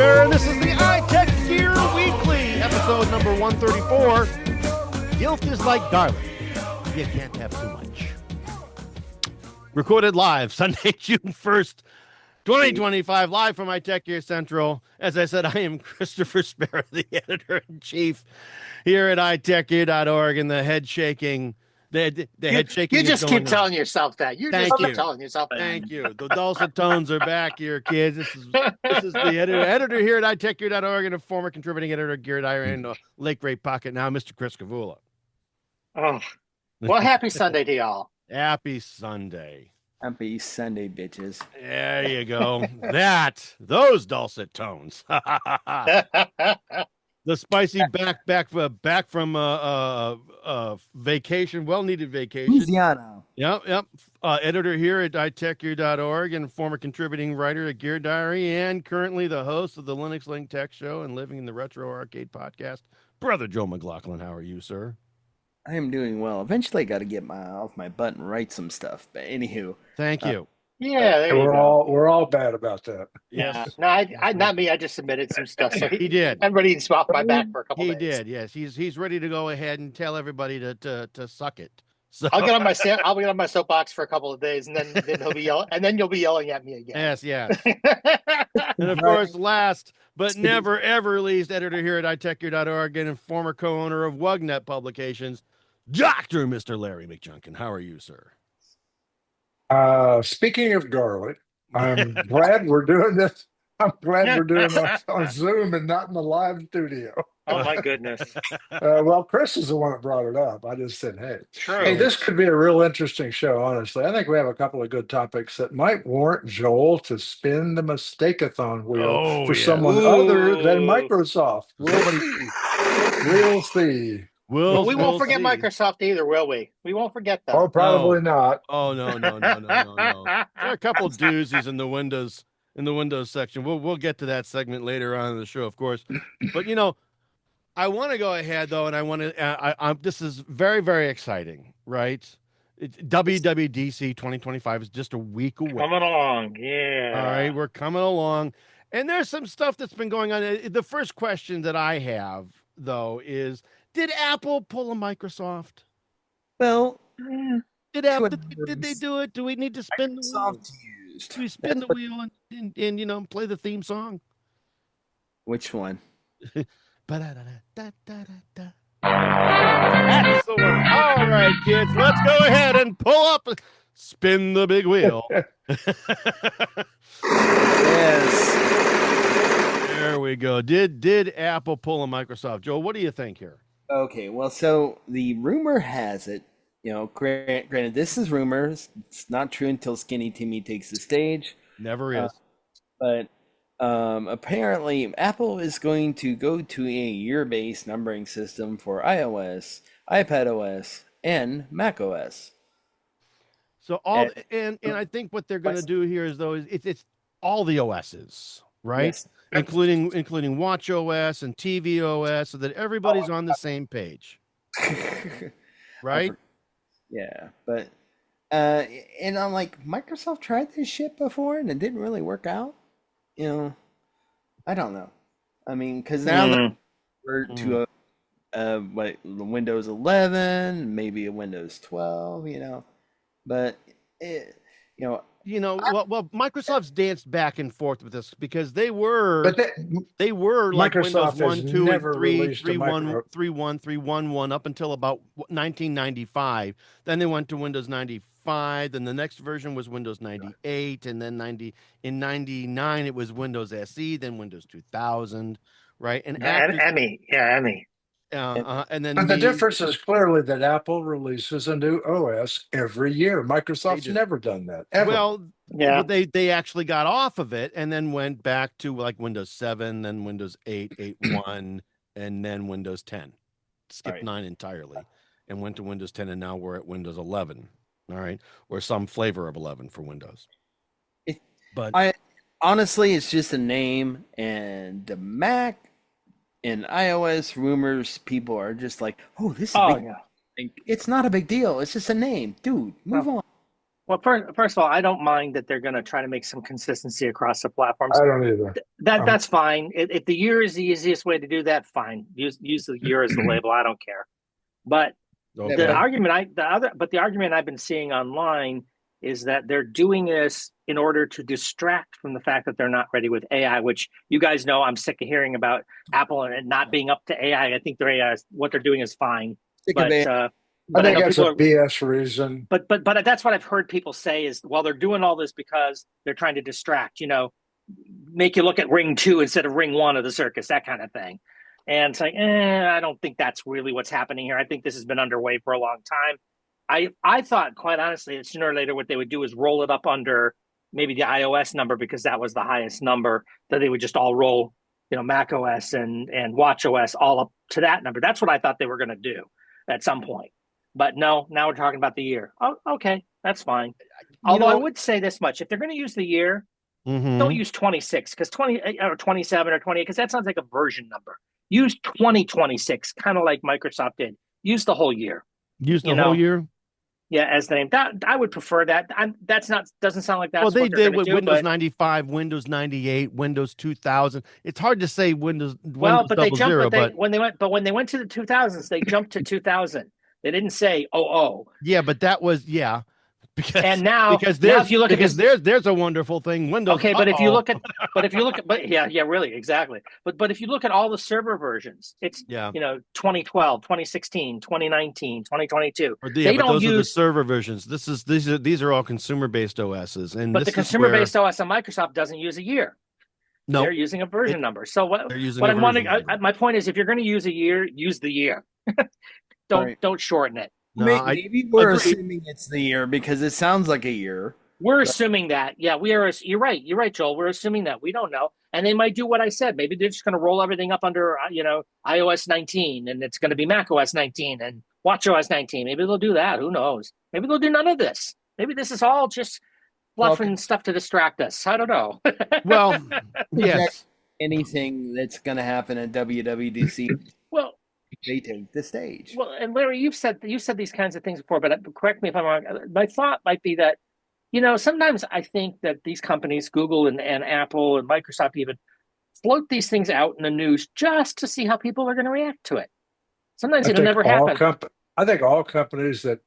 Spera, and this is the iTechGear Weekly, episode number 134. Guilt is like garlic. You can't have too much. Recorded live Sunday, June 1st, 2025, live from iTechGear Central. As I said, I am Christopher Spera, the editor-in-chief here at iTechGear.org, and the head shaking. The head shaking. You just keep telling yourself that. You just keep telling yourself that. Thank you. The dulcet tones are back here, kids. This is the editor here at iTechGear.org and a former contributing editor at Gear Diary and Lake Ray Pocket. Now, Mr. Chris Gavula. Oh, well, happy Sunday to y'all. Happy Sunday. Happy Sunday, bitches. There you go. Those dulcet tones. The spicy back from vacation, well-needed vacation. Louisiana. Yep. Editor here at iTechGear.org and former contributing writer at Gear Diary and currently the host of the Linux Link Tech Show and Living in the Retro Arcade podcast. Brother Joe McLaughlin, how are you, sir? I am doing well. Eventually, I got to get off my butt and write some stuff. But anywho, thank you. Yeah, we're all bad about that. Yeah, no, I not me. I just submitted some stuff. So he did. I'm ready to swap my back for a couple days. He did. Yes, he's ready to go ahead and tell everybody to suck it. So I'll get on my soapbox for a couple of days, and then he'll be yelling, and then you'll be yelling at me again. Yes. And of course, last but never ever least, editor here at iTechGear.org and former co-owner of WUGNET Publications, Dr. Mr. Larry McJunkin. How are you, sir? Speaking of garlic, I'm glad we're doing this. I'm glad we're doing this on Zoom and not in the live studio. Oh my goodness. Well, Chris is the one that brought it up. I just said, True. hey, this could be a real interesting show, honestly. I think we have a couple of good topics that might warrant Joel to spin the mistake-a-thon wheel for someone other than Microsoft. We'll see. Well, we won't forget Microsoft either, will we? We won't forget them. Oh, probably not. Oh, no. There are a couple doozies in the Windows section. We'll get to that segment later on in the show, of course. But I want to go ahead though, and I want to. This is very, very exciting, right? WWDC 2025 is just a week away. Coming along, yeah. All right, we're coming along, and there's some stuff that's been going on. The first question that I have though is, did Apple pull a Microsoft? Well, did they do it? Do we need to spin the wheel? Do we spin the wheel and play the theme song? Which one? That's the one. All right, kids, let's go ahead and pull up, spin the big wheel. Yes. There we go. Did Apple pull a Microsoft? Joe, what do you think here? Okay, well, so the rumor has it, granted, this is rumors. It's not true until Skinny Timmy takes the stage. Never is. But apparently, Apple is going to go to a year-based numbering system for iOS, iPadOS, and macOS. So and I think what they're going to do here is it's all the OSs, right? Yes. Including WatchOS and tvOS, so that everybody's on the same page, right? Yeah, but and I'm like, Microsoft tried this shit before and it didn't really work out. I don't know. I mean, because now we're to the Windows 11, maybe a Windows 12, but well, Microsoft's danced back and forth with this because they were like Microsoft Windows 1, 2, and 3, released 3.1, 3.1 up until about 1995. Then they went to Windows 95. Then the next version was Windows 98, and then in 99 it was Windows SE, then Windows 2000, right? And Emmy. and then but the difference is clearly that Apple releases a new OS every year. Microsoft's never done that, ever. Well, yeah, they actually got off of it and then went back to like Windows 7, then Windows 8, 8.1, and then Windows 10. Skipped 9 entirely and went to Windows 10, and now we're at Windows 11. All right, or some flavor of 11 for Windows. Honestly, it's just a name, and the Mac and iOS rumors, people are just like, oh, this is big. It's not a big deal. It's just a name. Dude, move on. Well, first of all, I don't mind that they're going to try to make some consistency across the platforms. I don't either. That's fine. If the year is the easiest way to do that, fine. Use the year as the label. I don't care. But Okay. the argument I've been seeing online is that they're doing this in order to distract from the fact that they're not ready with AI, which you guys know I'm sick of hearing about Apple and it not being up to AI. I think their AI, what they're doing is fine. But I think that's a BS reason. But that's what I've heard people say is, well, they're doing all this because they're trying to distract, make you look at ring 2 instead of ring 1 of the circus, that kind of thing. And it's like, I don't think that's really what's happening here. I think this has been underway for a long time. I thought, quite honestly, that sooner or later what they would do is roll it up under maybe the iOS number, because that was the highest number, that they would just all roll, Mac OS and Watch OS all up to that number. That's what I thought they were going to do at some point. But no, now we're talking about the year. Oh, okay, that's fine. Although I would say this much: if they're going to use the year, don't use 26, because 20 or 27 or 28, because that sounds like a version number. Use 2026, kind of like Microsoft did. Use the whole year. Use the whole year. Yeah, as the name. That I would prefer that. Doesn't sound like that's well, they what did with Windows but, 95, Windows 98, Windows 2000. It's hard to say Windows. Well, but they jumped. Zero, but when they went to the 2000s, they jumped to 2000. They didn't say Yeah, but that was Because, and now, because if you look at there's a wonderful thing. Windows. Okay, but if you look at, really, exactly. But if you look at all the server versions, it's 2012, 2016, 2019, 2022. Those are the server versions. These are all consumer based OSs, but the consumer based OS on Microsoft doesn't use a year. No, they're using a version number. So my point is, if you're going to use a year, use the year. Don't shorten it. No, maybe we're assuming it's the year because it sounds like a year. We're assuming that. Yeah, we are. You're right. You're right, Joel. We're assuming that. We don't know. And they might do what I said. Maybe they're just going to roll everything up under, iOS 19, and it's going to be Mac OS 19 and Watch OS 19. Maybe they'll do that. Who knows? Maybe they'll do none of this. Maybe this is all just fluff and stuff to distract us. I don't know. Well, yes. Anything that's going to happen at WWDC. Well, they take the stage. Well, and Larry, you've said these kinds of things before, but correct me if I'm wrong. My thought might be that, sometimes I think that these companies, Google and Apple and Microsoft, even float these things out in the news just to see how people are going to react to it. Sometimes it'll never happen. I think all companies that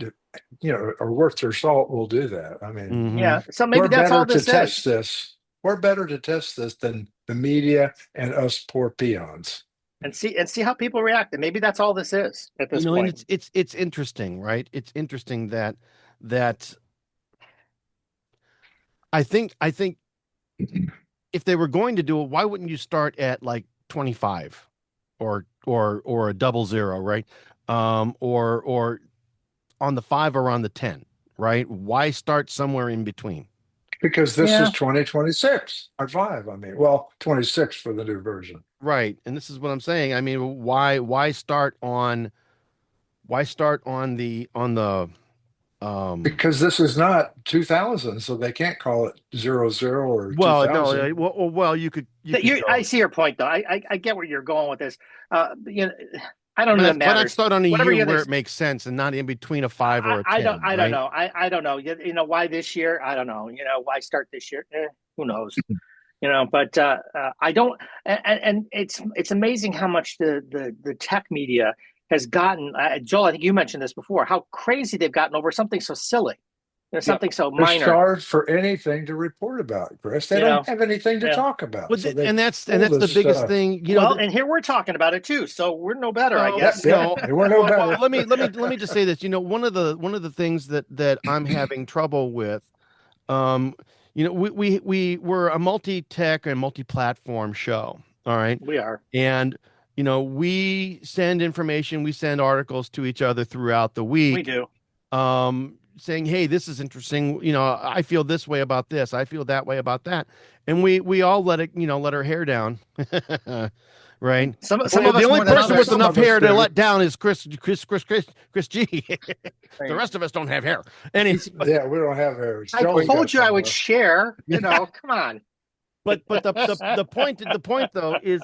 are worth their salt will do that. I mean, yeah. So maybe that's all this is. We're better to test this than the media and us poor peons. And see how people react, and maybe that's all this is at this point. And it's interesting, right? It's interesting that I think if they were going to do it, why wouldn't you start at like 25 or a 00, right? Or on the 5 or on the 10, right? Why start somewhere in between? Because this is 2026 or 5. I mean, 26 for the new version. Right. And this is what I'm saying. I mean, why start on the because this is not 2000, so they can't call it 00 or 2000. Well, you could. I see your point, though. I get where you're going with this. I don't know. Why not start on a year where it makes sense and not in between a 5 or a 10? I don't know. I don't know. Why this year? I don't know. Why start this year? Who knows? But I don't. And it's amazing how much the tech media has gotten. Joel, I think you mentioned this before. How crazy they've gotten over something so silly. Something so minor. They're starved for anything to report about, Chris. They don't have anything to talk about. Well, and that's the biggest thing. And here we're talking about it too, so we're no better, I guess. No, we're no better. Well, let me just say this. One of the things that I'm having trouble with, we're a multi-tech and multi-platform show. All right, we are, and we send information, we send articles to each other throughout the week. We do. Saying, hey, this is interesting. I feel this way about this. I feel that way about that. And we all let our hair down. Right. Some of the only person with enough hair to let down is Chris G. The rest of us don't have hair. We don't have hair. I told you I would share, come on. But the point though is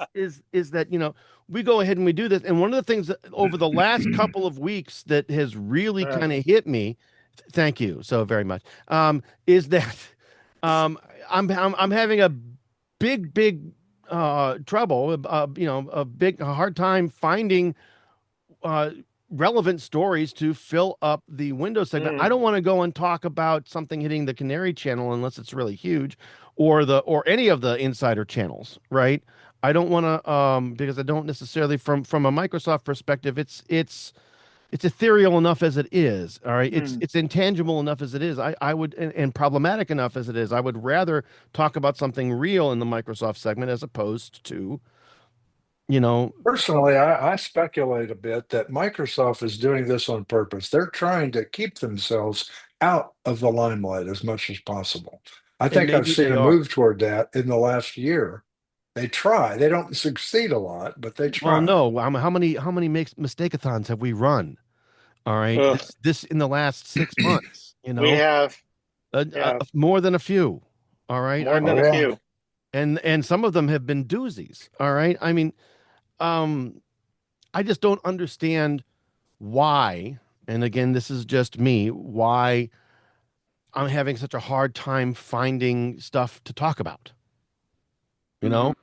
that we go ahead and we do this. And one of the things that over the last couple of weeks that has really kind of hit me Thank you so very much. Is that I'm having a big trouble, a hard time finding uh, relevant stories to fill up the Windows segment. I don't want to go and talk about something hitting the Canary channel unless it's really huge, or any of the insider channels, right? I don't want to because I don't necessarily from a Microsoft perspective, it's ethereal enough as it is. All right. It's intangible enough as it is. I would and problematic enough as it is. I would rather talk about something real in the Microsoft segment as opposed to, Personally, I speculate a bit that Microsoft is doing this on purpose. They're trying to keep themselves out of the limelight as much as possible. I and think I've maybe seen they a are. move toward that in the last year. They try. They don't succeed a lot, but they Well, try. no. How many mistake-a-thons have we run? All right. Ugh, This in the last 6 months, we have, yeah, more than a few. All right. more I than Oh mean, a yeah. few. and some of them have been doozies. All right. I mean, um, I just don't understand why, and again, this is just me, why I'm having such a hard time finding stuff to talk about. You know?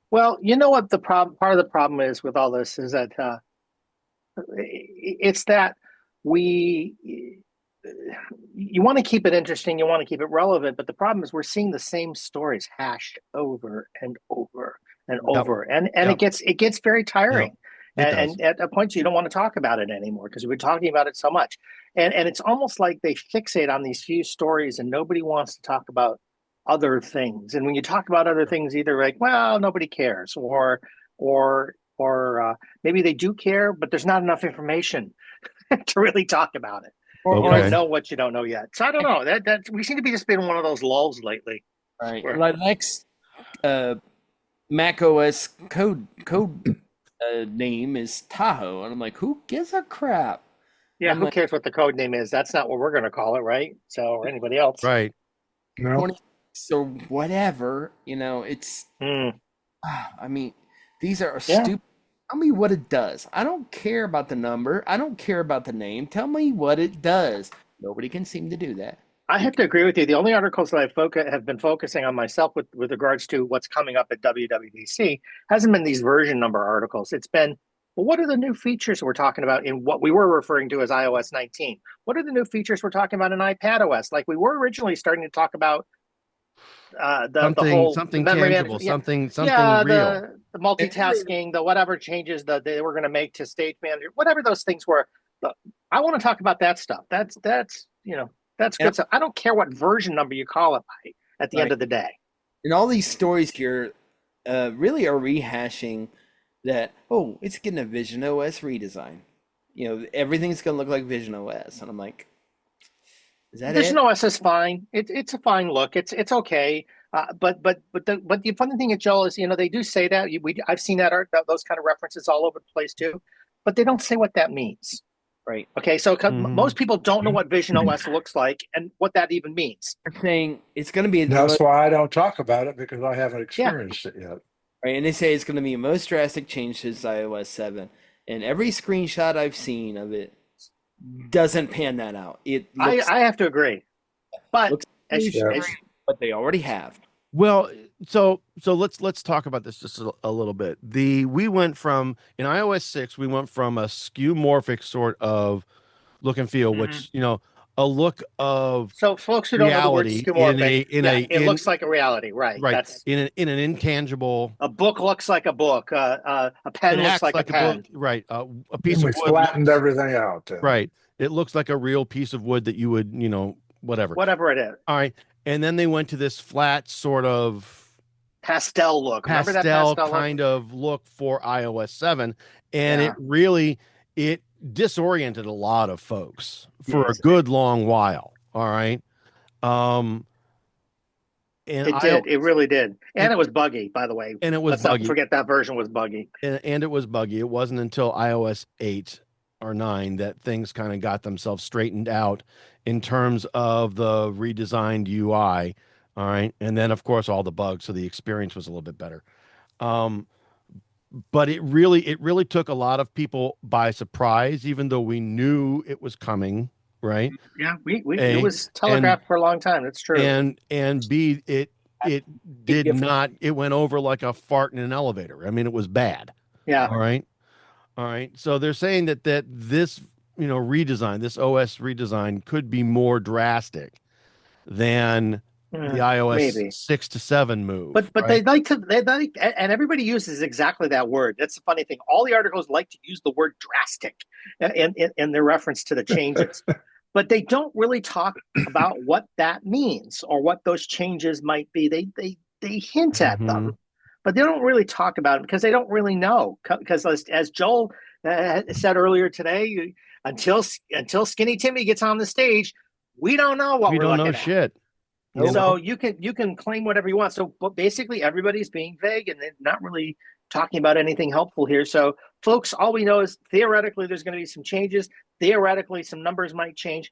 Well, you know what the problem, part of the problem is with all this is that it's that we, you want to keep it interesting, you want to keep it relevant, but the problem is we're seeing the same stories hashed over and over and Yep. over, and Yep. it gets very Yep. tiring. It does. And at a point you don't want to talk about it anymore because we've been talking about it so much, and it's almost like they fixate on these few stories and nobody wants to talk about other things. And when you talk about other things, either like, well, nobody cares, or maybe they do care, but there's not enough information to really talk about it. You don't Okay. know what you don't know yet. So I don't know. That we seem to be just been one of those lulls lately. Right. Where, Like next Mac OS code name is Tahoe, and I'm like, who gives a crap? yeah, I'm who like, cares what the code name is? That's not what we're going to call it, right? So, or anybody else. Right. No. 26 or whatever. It's. Mm, I mean, these are yeah. stupid. Tell me what it does. I don't care about the number. I don't care about the name. Tell me what it does. Nobody can seem to do that. I have to agree with you. The only articles that have been focusing on myself with regards to what's coming up at WWDC hasn't been these version number articles. It's been, well, what are the new features we're talking about in what we were referring to as iOS 19? What are the new features we're talking about in iPad OS? Like we were originally starting to talk about the Something whole something memory tangible, management. Yeah, something yeah, real. the multitasking, the whatever changes that they were going to make to Stage Manager, whatever those things were. I want to talk about that stuff. That's that's And, good stuff. I don't care what version number you call it by at the end right. of the day. And all these stories here really are rehashing that, oh, it's getting a Vision OS redesign. Everything's going to look like Vision OS. And I'm like, is that Vision it? OS is fine. It's a fine look. It's okay. But the funny thing at Joel is they do say that I've seen that art those kind of references all over the place too, but they don't say what that means. Right. Okay, so Mhm. most people don't know what Vision OS looks like and what that even means. They're saying it's going to be the That's most, why I don't talk about it because I haven't Yeah, experienced it yet. right, and they say it's going to be the most drastic change since iOS 7. And every screenshot I've seen of it doesn't pan that out. It looks I have to agree. But looks as, Yeah. as what they already have. Well, so let's talk about this just a little bit. We went from in iOS 6, we went from a skeuomorphic sort of look and feel, which a look of so folks who don't know the word reality skeuomorphic, it in looks like a reality, right? right That's in an intangible. a book looks like a book. A pen It looks acts like a like a book, pen. right? A piece We of wood flattened looks everything out. right. It looks like a real piece of wood that you would whatever. Whatever it is. All right, and then they went to this flat sort of Pastel look. Remember that pastel pastel kind look? of look for iOS 7, and Yeah. it disoriented a lot of folks for a Yes. good long while. All right. Um and It I did. It really did. And and, it was buggy, by the way. and it was Let's not buggy. forget that version was buggy. And it was buggy. It wasn't until iOS 8 or 9 that things kind of got themselves straightened out in terms of the redesigned UI. All right. And then of course all the bugs, so the experience was a little bit better. But it really took a lot of people by surprise, even though we knew it was coming. right? Yeah, it A was and telegraphed for a long time. That's true. and B, it did difference. not. It went over like a fart in an elevator. I mean, it was bad. Yeah. All right. All right. So they're saying that this, redesign, this OS redesign could be more drastic than the iOS Maybe. 6 to 7 move. But right? they like, and everybody uses exactly that word. That's the funny thing. All the articles like to use the word drastic in their reference to the changes, but they don't really talk about what that means or what those changes might be. They hint at them, but they don't really talk about it because they don't really know. Because as Joel said earlier today, until Skinny Timmy gets on the stage, we don't know what we we're don't know looking at. shit. So you can claim whatever you want. So but basically everybody's being vague and they're not really talking about anything helpful here. So folks, all we know is theoretically there's going to be some changes. Theoretically, some numbers might change.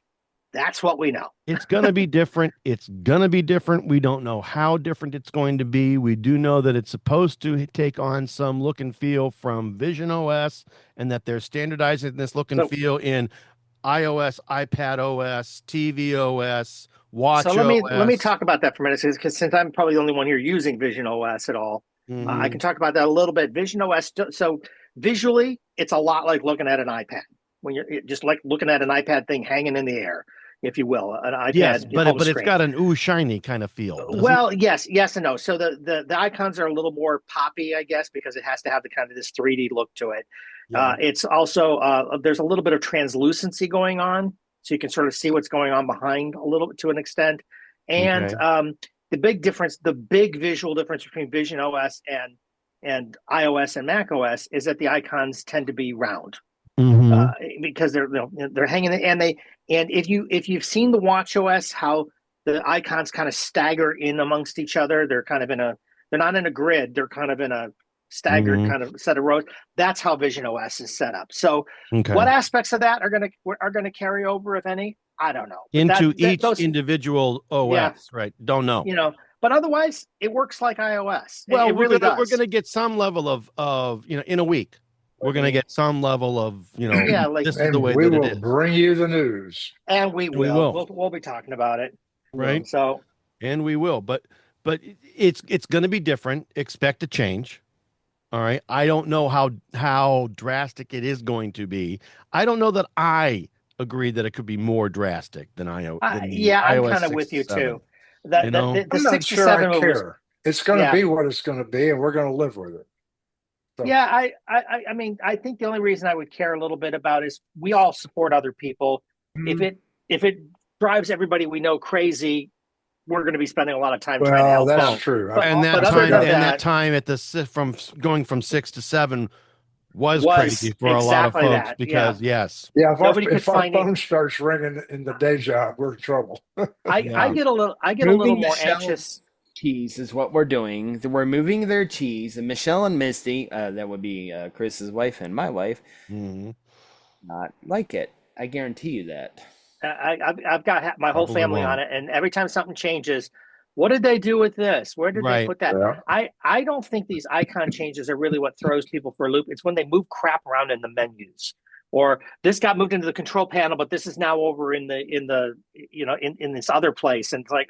That's what we know. It's going to be different. It's going to be different. We don't know how different it's going to be. We do know that it's supposed to take on some look and feel from Vision OS and that they're standardizing this look and feel in iOS, iPad OS, TV OS, Watch So OS. let me talk about that for a minute, because since I'm probably the only one here using Vision OS at all, I can talk about that a little bit. Vision OS. So visually, it's a lot like looking at an iPad when you're just like looking at an iPad thing hanging in the air, if you will, an iPad. Yes, but home it's screen. got an ooh shiny kind of feel. Well, yes and no. So the icons are a little more poppy, I guess, because it has to have the kind of this 3D look to it. Yeah. It's also there's a little bit of translucency going on, so you can sort of see what's going on behind a little to an extent. And the big visual difference between Vision OS and iOS and Mac OS is that the icons tend to be round. Because they're hanging and if you've seen the Watch OS, how the icons kind of stagger in amongst each other, they're not in a grid, they're kind of in a staggered kind of set of rows. That's how Vision OS is set up. So what aspects of that are going to carry over, if any? I don't know. Into each individual OS, right? Don't know. But otherwise it works like iOS. Well, we're going to get some level of in a week. We're going to get some level of, this is the way that it is. We will bring you the news. And we will. We'll be talking about it. Right. So, and we will, but it's going to be different. Expect a change. All right. I don't know how drastic it is going to be. I don't know that I agree that it could be more drastic than iOS. I'm kind of with you too. I'm not sure I care. It's going to be what it's going to be, and we're going to live with it. So. Yeah, I mean, I think the only reason I would care a little bit about is we all support other people. If it drives everybody we know crazy, we're going to be spending a lot of time trying to help. That's true. That time at from going from 6 to 7 was crazy for a lot of folks because if our phone starts ringing in the day job, we're in trouble. I get a little more anxious. Keys is what we're doing. We're moving their cheese, and Michelle and Misty, that would be Chris's wife and my wife, not like it. I guarantee you that. I've got my whole family on it, and every time something changes, what did they do with this? Where did they put that? Yeah. I don't think these icon changes are really what throws people for a loop. It's when they move crap around in the menus. Or this got moved into the control panel, but this is now over in this other place, and it's like,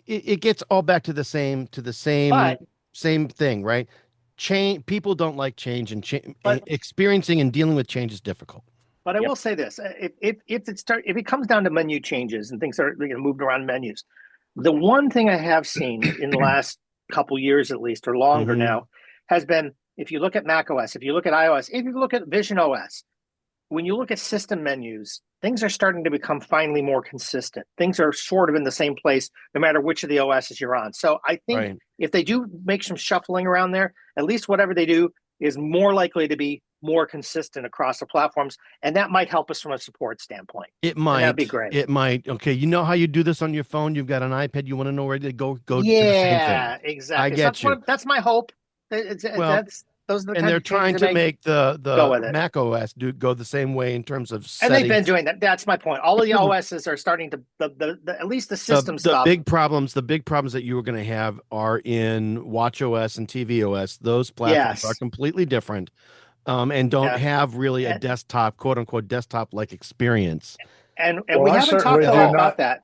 it gets all back to the same thing, right? Change. People don't like change, and experiencing and dealing with change is difficult. But I will say this: if it comes down to menu changes and things are moved around menus, the one thing I have seen in the last couple years, at least, or longer now, has been. If you look at macOS, if you look at iOS, if you look at Vision OS, when you look at system menus, things are starting to become finally more consistent. Things are sort of in the same place, no matter which of the OSs you're on. So I think if they do make some shuffling around there, at least whatever they do is more likely to be more consistent across the platforms. And that might help us from a support standpoint. It might. That'd be great. It might. Okay. You know how you do this on your phone? You've got an iPad. You want to know where to go do the same thing. Yeah, exactly. I get you. That's my hope. Those are the and they're trying to make the Mac OS go the same way in terms of settings. And they've been doing that. That's my point. All of the OSs are starting to at least the system stuff. The big problems that you were going to have are in Watch OS and TV OS. Those platforms are completely different. and don't Yeah. have really a And desktop, quote unquote, desktop like experience. and Well, we I haven't talked certainly a do lot all. not. about that.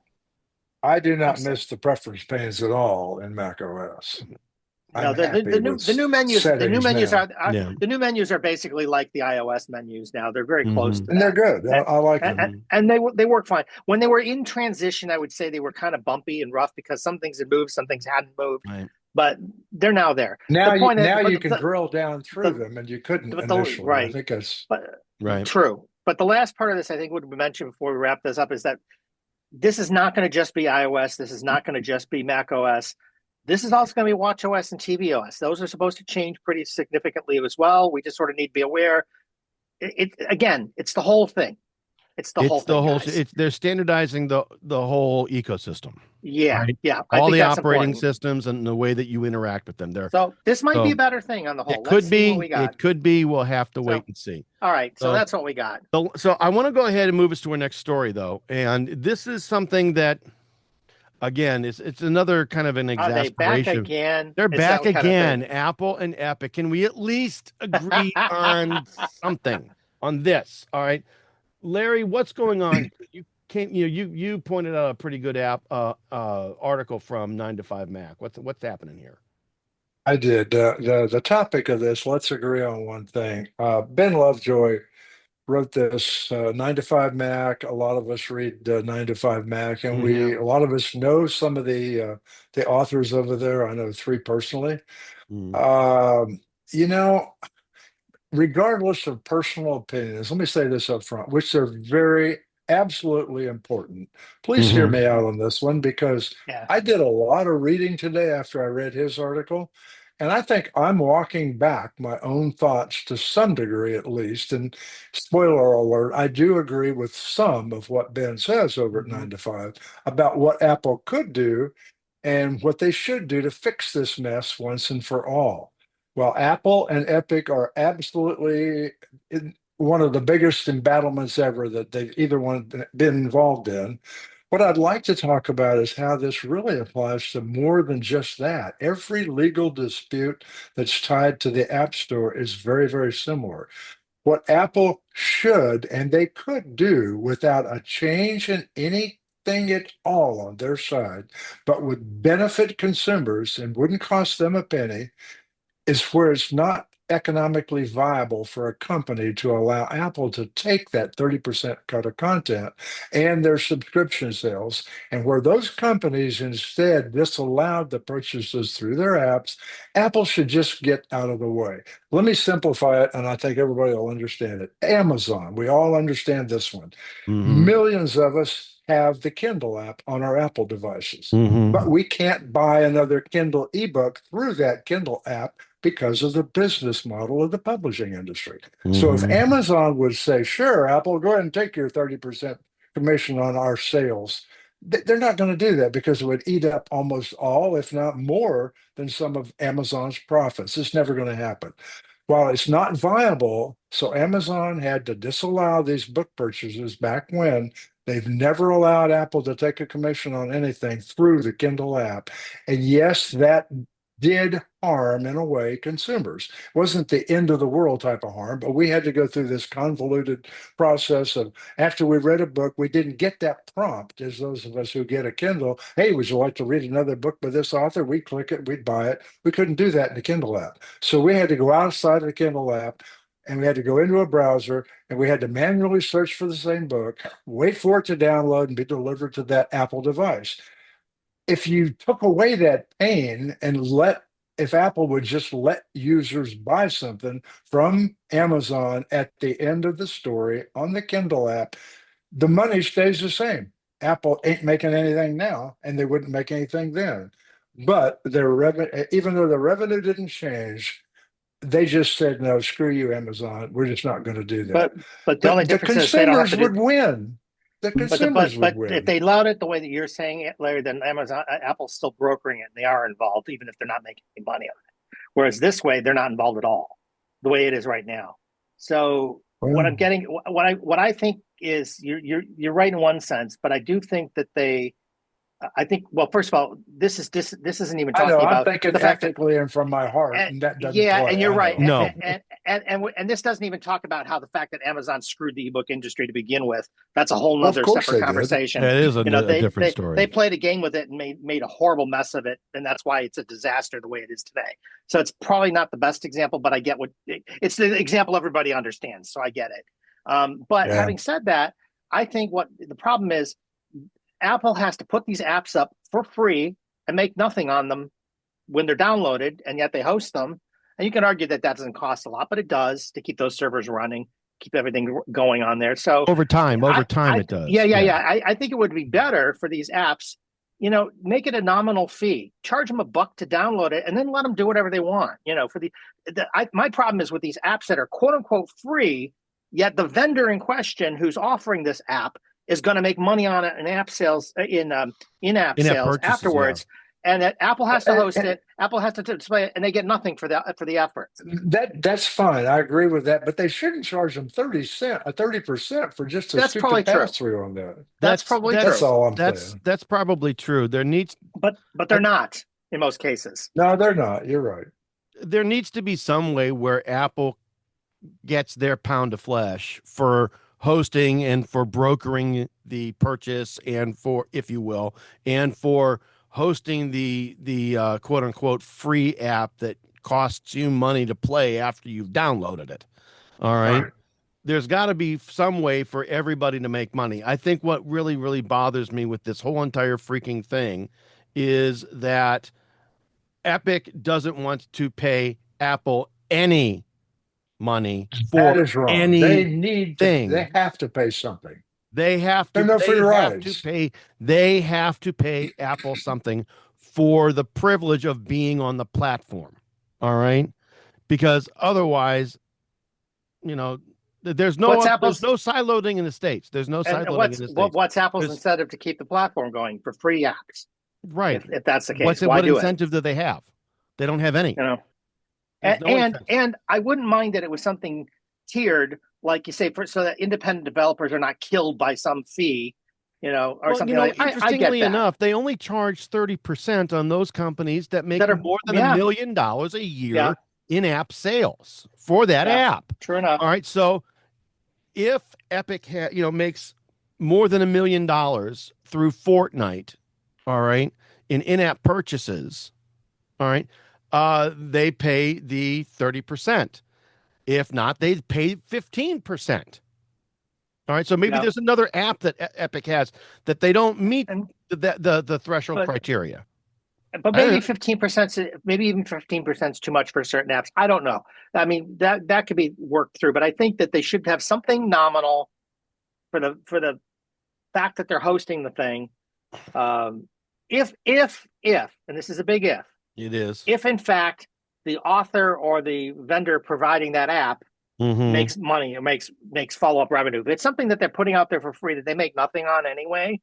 I do I'm not sorry. miss the preference panes at all in Mac OS. No, I'm happy with the new menus settings now. Yeah. the new menus are basically like the iOS menus now. They're very close Hmm. to And they're that, good. and I like them. they work fine. When they were in transition, I would say they were kind of bumpy and rough because some things had moved, some things hadn't moved, Right. but they're now there. The Now point is, you can drill down through them, and you couldn't initially. I right, think that's but Right. true. But the last part of this, I think, would be mentioned before we wrap this up is that this is not going to just be iOS. This is not going to just be Mac OS. This is also going to be Watch OS and tvOS. Those are supposed to change pretty significantly as well. We just sort of need to be aware. Again, it's the whole thing. It's the whole It's the thing, whole. guys. They're standardizing the whole ecosystem. Yeah, Right. yeah. I All think the that's operating important. systems and the way that you interact with them. They're So this might be so a better thing on the whole. it Let's could see what be. we got. It could be. We'll have to wait So, and see. all right. So So that's what we got. so I want to go ahead and move us to our next story, though, and this is something that, again, it's another kind of an Are they back exasperation. again? They're Is that back what kind of again, thing? Apple and Epic. Can we at least agree on something on this? All right, Larry, what's going on? You pointed out a pretty good article from 9 to 5 Mac. What's happening here? I did. The topic of this, let's agree on one thing. Ben Lovejoy wrote this 9 to 5 Mac. A lot of us read 9 to 5 Mac, and Yeah. a lot of us know some of the authors over there. I know three personally. Mm. Um, you know, regardless of personal opinions, let me say this up front, which are very absolutely important. Please hear Hmm. me out on this one because Yeah. I did a lot of reading today after I read his article. And I think I'm walking back my own thoughts to some degree, at least. And spoiler alert, I do agree with some of what Ben says over at 9 to 5 about what Apple could do and what they should do to fix this mess once and for all. While Apple and Epic are absolutely one of the biggest embattlements ever that they've either one been involved in, what I'd like to talk about is how this really applies to more than just that. Every legal dispute that's tied to the App Store is very, very similar. What Apple should and they could do without a change in anything at all on their side, but would benefit consumers and wouldn't cost them a penny, is where it's not economically viable for a company to allow Apple to take that 30% cut of content and their subscription sales, and where those companies instead disallowed the purchases through their apps, Apple should just get out of the way. Let me simplify it, and I think everybody will understand it. Amazon, we all understand this one. Hmm. Millions of us have the Kindle app on our Apple devices, but Hmm. we can't buy another Kindle ebook through that Kindle app because of the business model of the publishing industry. So if Hmm. Amazon would say, sure, Apple, go ahead and take your 30% commission on our sales, they're not going to do that because it would eat up almost all, if not more, than some of Amazon's profits. It's never going to happen. While it's not viable, so Amazon had to disallow these book purchases back when. They've never allowed Apple to take a commission on anything through the Kindle app. And yes, that did harm, in a way, consumers. It wasn't the end of the world type of harm, but we had to go through this convoluted process of, after we read a book, we didn't get that prompt as those of us who get a Kindle. Hey, would you like to read another book by this author? We'd click it, we'd buy it. We couldn't do that in the Kindle app. So we had to go outside of the Kindle app, and we had to go into a browser, and we had to manually search for the same book, wait for it to download and be delivered to that Apple device. If you took away that pain and if Apple would just let users buy something from Amazon at the end of the story on the Kindle app, the money stays the same. Apple ain't making anything now, and they wouldn't make anything then. But their revenue, even though the revenue didn't change, they just said, no, screw you, Amazon. We're just not going to do that. But the only But the difference is they don't have consumers to do. would win. The consumers would But if win. they allowed it the way that you're saying it, Larry, then Apple's still brokering it, and they are involved, even if they're not making any money on it. Whereas this way, they're not involved at all, the way it is right now. So what I'm Well, getting, what I think is you're right in one sense, but I do think that they I think, well, first of all, this isn't even I know. talking I'm about thinking the fact that, ethically and from my heart, and that doesn't yeah, play. and you're I right. know. No. And this doesn't even talk about how the fact that Amazon screwed the ebook industry to begin with. That's a whole Well, of nother course separate they did. conversation. That is a different They story. played a game with it and made a horrible mess of it, and that's why it's a disaster the way it is today. So it's probably not the best example, but I get it's the example everybody understands, so I get it. But Yeah. having said that, I think what the problem is, Apple has to put these apps up for free and make nothing on them when they're downloaded, and yet they host them. And you can argue that doesn't cost a lot, but it does to keep those servers running, keep everything going on there. So Over time it does. Yeah. I think it would be better for these apps, make it a nominal fee, charge them $1 to download it, and then let them do whatever they want. My problem is with these apps that are quote unquote free, yet the vendor in question who's offering this app is going to make money on it in app sales, in-app sales purchases, afterwards. yeah. And that Apple has to host it, Apple has to display it, and they get nothing for the effort. That's fine. I agree with that, but they shouldn't charge them 30% for just a That's probably stupid true. pass-through on that. That's probably That's true. all I'm saying. That's probably true. But they're not in most cases. No, they're not. You're right. There needs to be some way where Apple gets their pound of flesh for hosting and for brokering the purchase, and for, if you will, and for hosting the quote unquote free app that costs you money to play after you've downloaded it. All right. There's got to be some way for everybody to make money. I think what really, really bothers me with this whole entire freaking thing is that Epic doesn't want to pay Apple any money for That is wrong. anything. They have to pay something. They have to. They're no free rides. They have to pay Apple something for the privilege of being on the platform. All right, because otherwise, there's no sideloading in the States. There's no sideloading in the States. What's Apple's incentive to keep the platform going for free apps? Right. If that's the case, what incentive do they have? They don't have any. And I wouldn't mind that it was something tiered, like you say, so that independent developers are not killed by some fee, or something like that. Interestingly enough, they only charge 30% on those companies that make more than $1 million a year in-app sales for that app. True enough. All right. So if Epic makes more than $1 million through Fortnite, all right, in-app purchases, all right, they pay the 30%. If not, they pay 15%. All right, so maybe there's another app that Epic has that they don't meet the threshold criteria. But maybe 15%, maybe even 15% is too much for certain apps. I don't know. I mean, that could be worked through, but I think that they should have something nominal for the fact that they're hosting the thing. If, and this is a big if. It is. If in fact the author or the vendor providing that app makes money or makes follow-up revenue, if it's something that they're putting out there for free that they make nothing on anyway,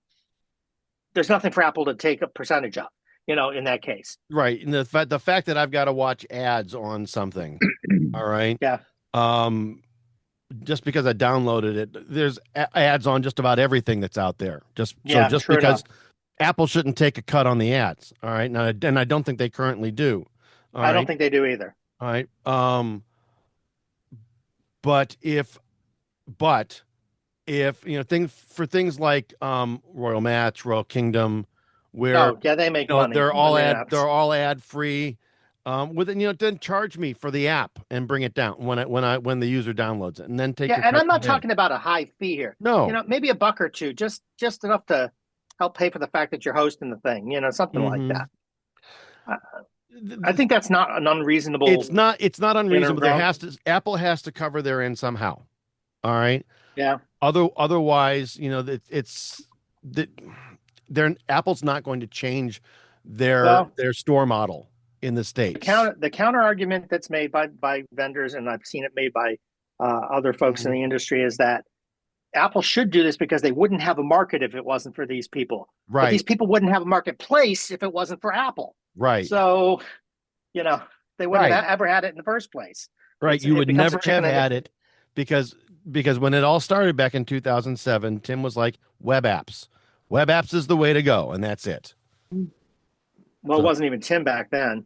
there's nothing for Apple to take a percentage of, in that case. Right. And the fact that I've got to watch ads on something, all right? Yeah. Just because I downloaded it, there's ads on just about everything that's out there. Just because enough. Apple shouldn't take a cut on the ads, all right? And I don't think they currently do. I don't think they do either. All right. But if things like Royal Match, Royal Kingdom, where they make money. They're all ad free. Then charge me for the app and bring it down when the user downloads it, and then take. And I'm not talking about a high fee here. No, maybe $1 or $2, just enough to help pay for the fact that you're hosting the thing. Something like that. I think that's not an unreasonable. It's not unreasonable. Apple has to cover their end somehow. All right. Yeah. Otherwise, Apple's not going to change their store model in the States. The counter argument that's made by vendors, and I've seen it made by other folks in the industry, is that Apple should do this because they wouldn't have a market if it wasn't for these people. Right. But these people wouldn't have a marketplace if it wasn't for Apple. Right. So, they wouldn't have ever had it in the first place. Right. You would never have had it because when it all started back in 2007, Tim was like, web apps. web apps is the way to go, and that's it. Well, it wasn't even Tim back then.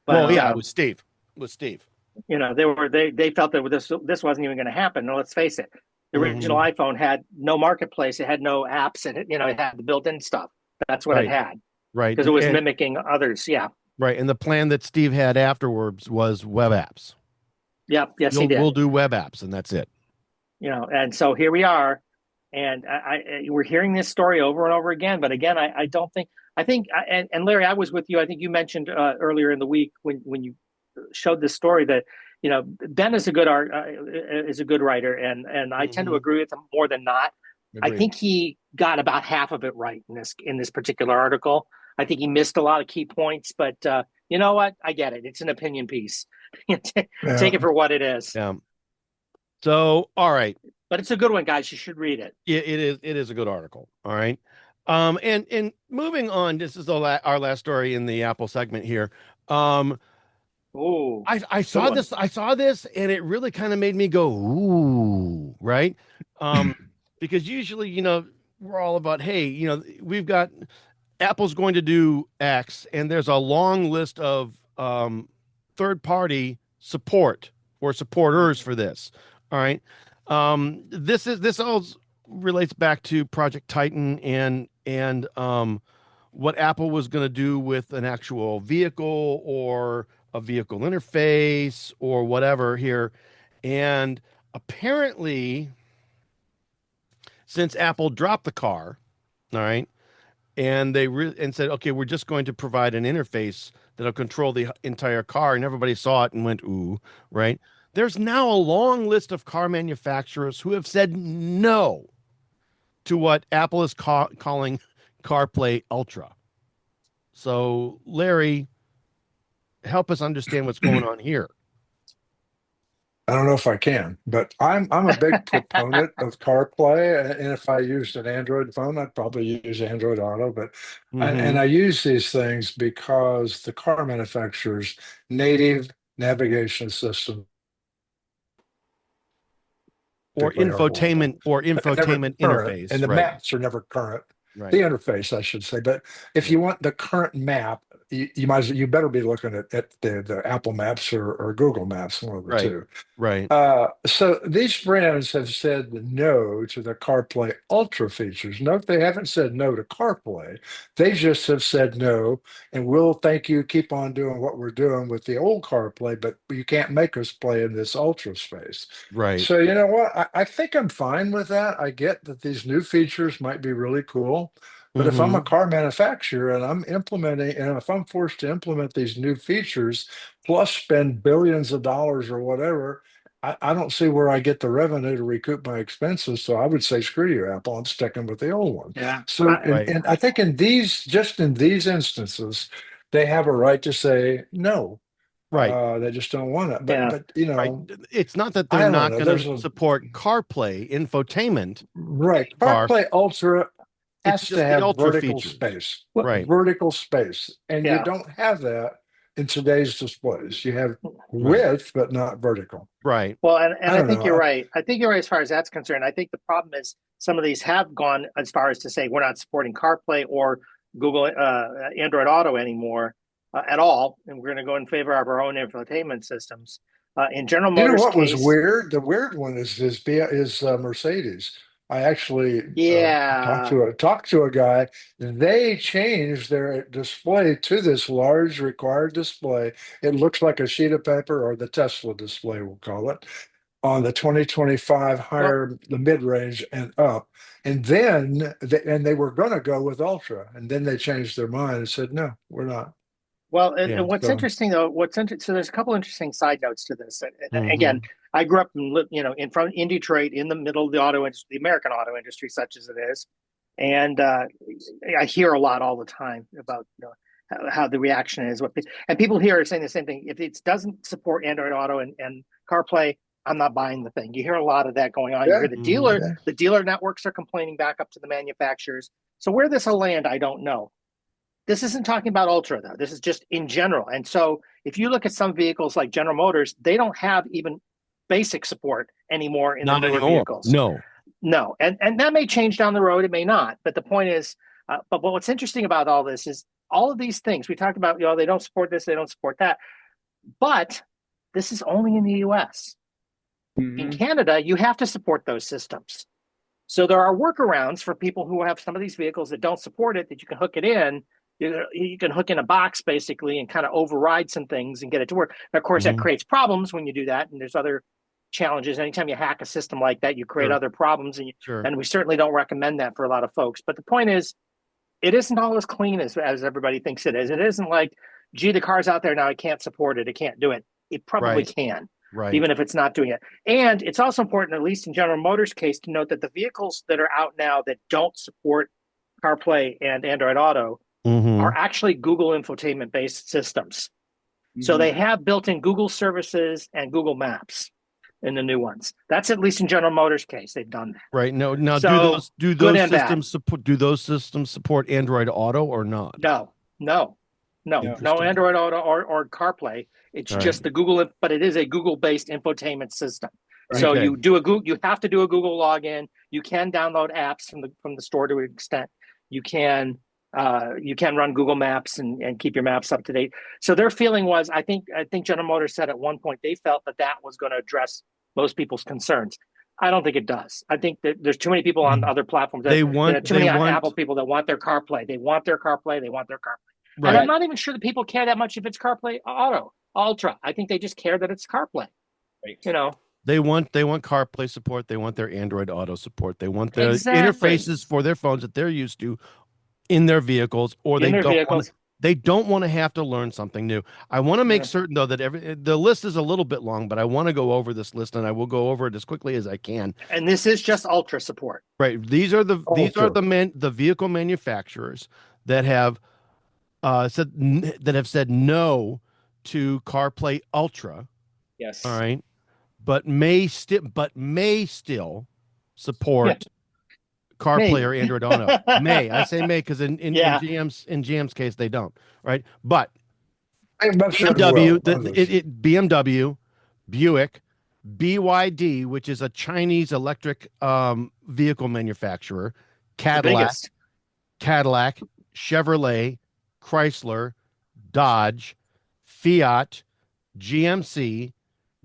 But, well, yeah, it was Steve. You know, they felt that this wasn't even going to happen. No, let's face it. The original iPhone had no marketplace. It had no apps, and it had the built-in stuff. That's what it had. Right. Because it was mimicking others. Yeah. Right. And the plan that Steve had afterwards was web apps. Yeah. Yes, he did. We'll do web apps, and that's it. You know, and so here we are. And we're hearing this story over and over again. But again, I think, and Larry, I was with you. I think you mentioned earlier in the week when you showed this story that, you know, Ben is a good writer, and I tend to agree with him more than not. Agreed. I think he got about half of it right in this particular article. I think he missed a lot of key points, but you know what? I get it. It's an opinion piece. Take it for what it is. Yeah. So, all right. But it's a good one, guys. You should read it. It is a good article. All right. And moving on, this is our last story in the Apple segment here. I saw this and it really kind of made me go, ooh, right? Because usually, you know, we're all about, hey, you know, we've got Apple's going to do X, and there's a long list of third-party support or supporters for this. All right. This all relates back to Project Titan and what Apple was going to do with an actual vehicle or a vehicle interface or whatever here. And apparently, since Apple dropped the car, all right, and they said, okay, we're just going to provide an interface that'll control the entire car, and everybody saw it and went, ooh, right? There's now a long list of car manufacturers who have said no to what Apple is calling CarPlay Ultra. So, Larry, help us understand what's going on here. I don't know if I can, but I'm a big proponent of CarPlay, and if I used an Android phone, I'd probably use Android Auto. But and I use these things because the car manufacturers' native navigation system or infotainment interface, and the maps are never current. Right. The interface, I should say. But if you want the current map, you better be looking at the Apple Maps or Google Maps, one of the two. Right. So these brands have said no to the CarPlay Ultra features. Note they haven't said no to CarPlay. They just have said no, and we'll keep on doing what we're doing with the old CarPlay, but you can't make us play in this Ultra space. Right. So you know what? I think I'm fine with that. I get that these new features might be really cool. But if I'm a car manufacturer and I'm implementing, and if I'm forced to implement these new features, plus spend billions of dollars or whatever, I don't see where I get the revenue to recoup my expenses. So I would say, screw you, Apple. I'm sticking with the old one. Yeah. So, and I think in these instances, they have a right to say no. Right. They just don't want it. But you know, it's not that they're not going to support CarPlay infotainment. Right. CarPlay Ultra has to have vertical space, right? Vertical space, and you don't have that in today's displays. You have width, but not vertical. Right. Well, and I think you're right. I think you're right as far as that's concerned. I think the problem is some of these have gone as far as to say we're not supporting CarPlay or Google Android Auto anymore at all, and we're going to go in favor of our own infotainment systems. In General Motors, you know what was weird? The weird one is Mercedes. I actually talked to a guy. They changed their display to this large required display. It looks like a sheet of paper, or the Tesla display, we'll call it, on the 2025 higher, the mid-range and up. And then they were going to go with Ultra, and then they changed their mind and said, no, we're not. Well, and what's interesting though, so there's a couple interesting side notes to this. And again, I grew up in Detroit, in the middle of the auto industry, the American auto industry, such as it is, and I hear a lot all the time about how the reaction is. And people here are saying the same thing. If it doesn't support Android Auto and CarPlay, I'm not buying the thing. You hear a lot of that going on. You hear the dealer networks are complaining back up to the manufacturers. So where this will land, I don't know. This isn't talking about Ultra, though. This is just in general. And so if you look at some vehicles like General Motors, they don't have even basic support anymore in the newer vehicles. No. No, and that may change down the road. It may not. But the point is, but what's interesting about all this is all of these things we talked about. They don't support this, they don't support that. But this is only in the U.S. In Canada, you have to support those systems. So there are workarounds for people who have some of these vehicles that don't support it, that you can hook it in. You can hook in a box basically and kind of override some things and get it to work. And of course, that creates problems when you do that. And there's other challenges. Anytime you hack a system like that, you create other problems. And we certainly don't recommend that for a lot of folks. But the point is, it isn't all as clean as everybody thinks it is. It isn't like, gee, the car's out there now, I can't support it. It can't do it. It probably can. Right. Even if it's not doing it. And it's also important, at least in General Motors' case, to note that the vehicles that are out now that don't support CarPlay and Android Auto are actually Google infotainment-based systems. So they have built-in Google services and Google Maps in the new ones. That's at least in General Motors' case. They've done that. Right. Now, so, do those systems support Android Auto or not? No, Android Auto or CarPlay. It's just the Google, but it is a Google-based infotainment system. Right. So you have to do a Google login. You can download apps from the store to an extent. You can run Google Maps and keep your maps up to date. So their feeling was, I think General Motors said at one point they felt that was going to address most people's concerns. I don't think it does. I think that there's too many people on other platforms. Too many Apple people that want their CarPlay. They want their CarPlay. Right. And I'm not even sure that people care that much if it's CarPlay Auto, Ultra. I think they just care that it's CarPlay. Right. They want CarPlay support. They want their Android Auto support. They want their interfaces for their phones that they're used to in their vehicles, or they don't want to have to learn something new. I want to make certain though that the list is a little bit long, but I want to go over this list, and I will go over it as quickly as I can. And this is just Ultra support. Right. These are the vehicle manufacturers that have said no to CarPlay Ultra. Yes. All right. But may still support CarPlay or Android Auto. I say may because in GM's case they don't. Right. But BMW, Buick, BYD, which is a Chinese electric vehicle manufacturer, Cadillac, Chevrolet, Chrysler, Dodge, Fiat, GMC,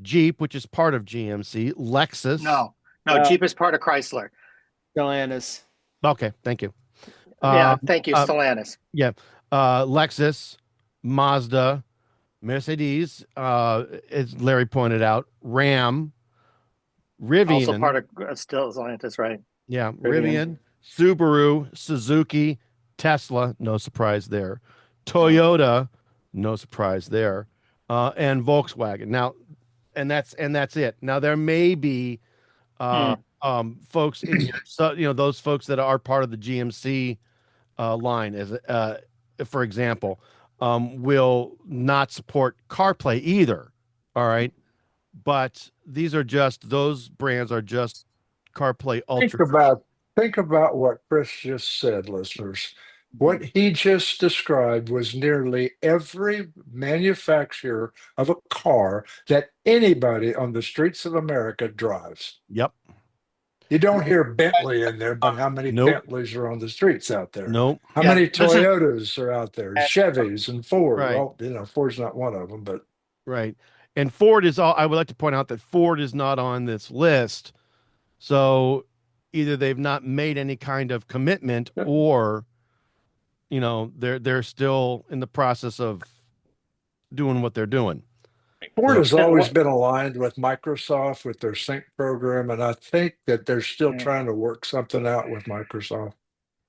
Jeep, which is part of GMC, Lexus. No, Jeep is part of Chrysler. Stellantis. Okay, thank you. Thank you, Stellantis. Lexus, Mazda, Mercedes, as Larry pointed out, Ram, Rivian. Also part of Stellantis, right? Yeah, Rivian, Subaru, Suzuki, Tesla, no surprise there. Toyota, no surprise there. And Volkswagen. Now, and that's it. Now there may be folks in here, so those folks that are part of the GMC line, as for example, will not support CarPlay either. All right, but those brands are just CarPlay Ultra. Think about what Chris just said, listeners. What he just described was nearly every manufacturer of a car that anybody on the streets of America drives. Yep. You don't hear Bentley in there, but how many Bentleys are on the streets out there? Nope. How many Toyotas are out there? Chevys and Ford. Right. Well, Ford's not one of them, but right. And Ford is I would like to point out that Ford is not on this list. So either they've not made any kind of commitment, or they're still in the process of doing what they're doing. Ford has always been aligned with Microsoft with their Sync program, and I think that they're still trying to work something out with Microsoft.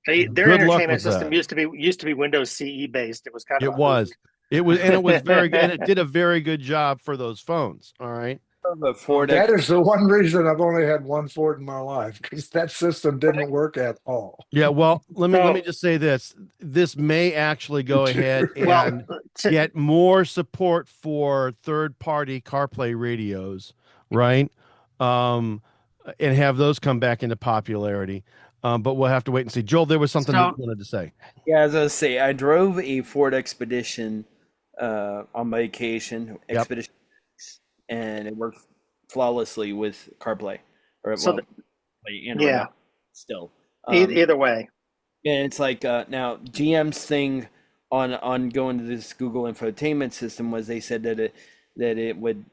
Their entertainment system used to be Windows CE based. It was kind of it was very good, and it did a very good job for those phones. All right. That is the one reason I've only had one Ford in my life, because that system didn't work at all. Yeah, well, let me just say this. This may actually go ahead and get more support for third-party CarPlay radios, right? And have those come back into popularity. But we'll have to wait and see. Joel, there was something that you wanted to say. Yeah, as I was say, I drove a Ford Expedition on vacation. Expedition. And it worked flawlessly with CarPlay. like Android Yeah. still. Either way. And it's like now GM's thing on going to this Google infotainment system was they said that it would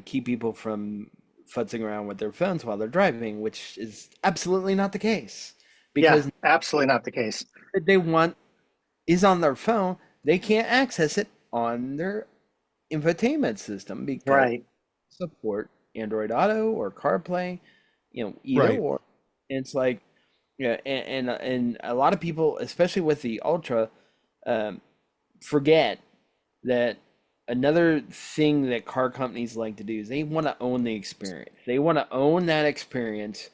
keep people from futzing around with their phones while they're driving, which is absolutely not the case. Because Yeah, absolutely not the case. what they want is on their phone. They can't access it on their infotainment system because Right. support Android Auto or CarPlay, either Right. or. And it's like, yeah, and a lot of people, especially with the Ultra, forget that another thing that car companies like to do is they want to own the experience. They want to own that experience.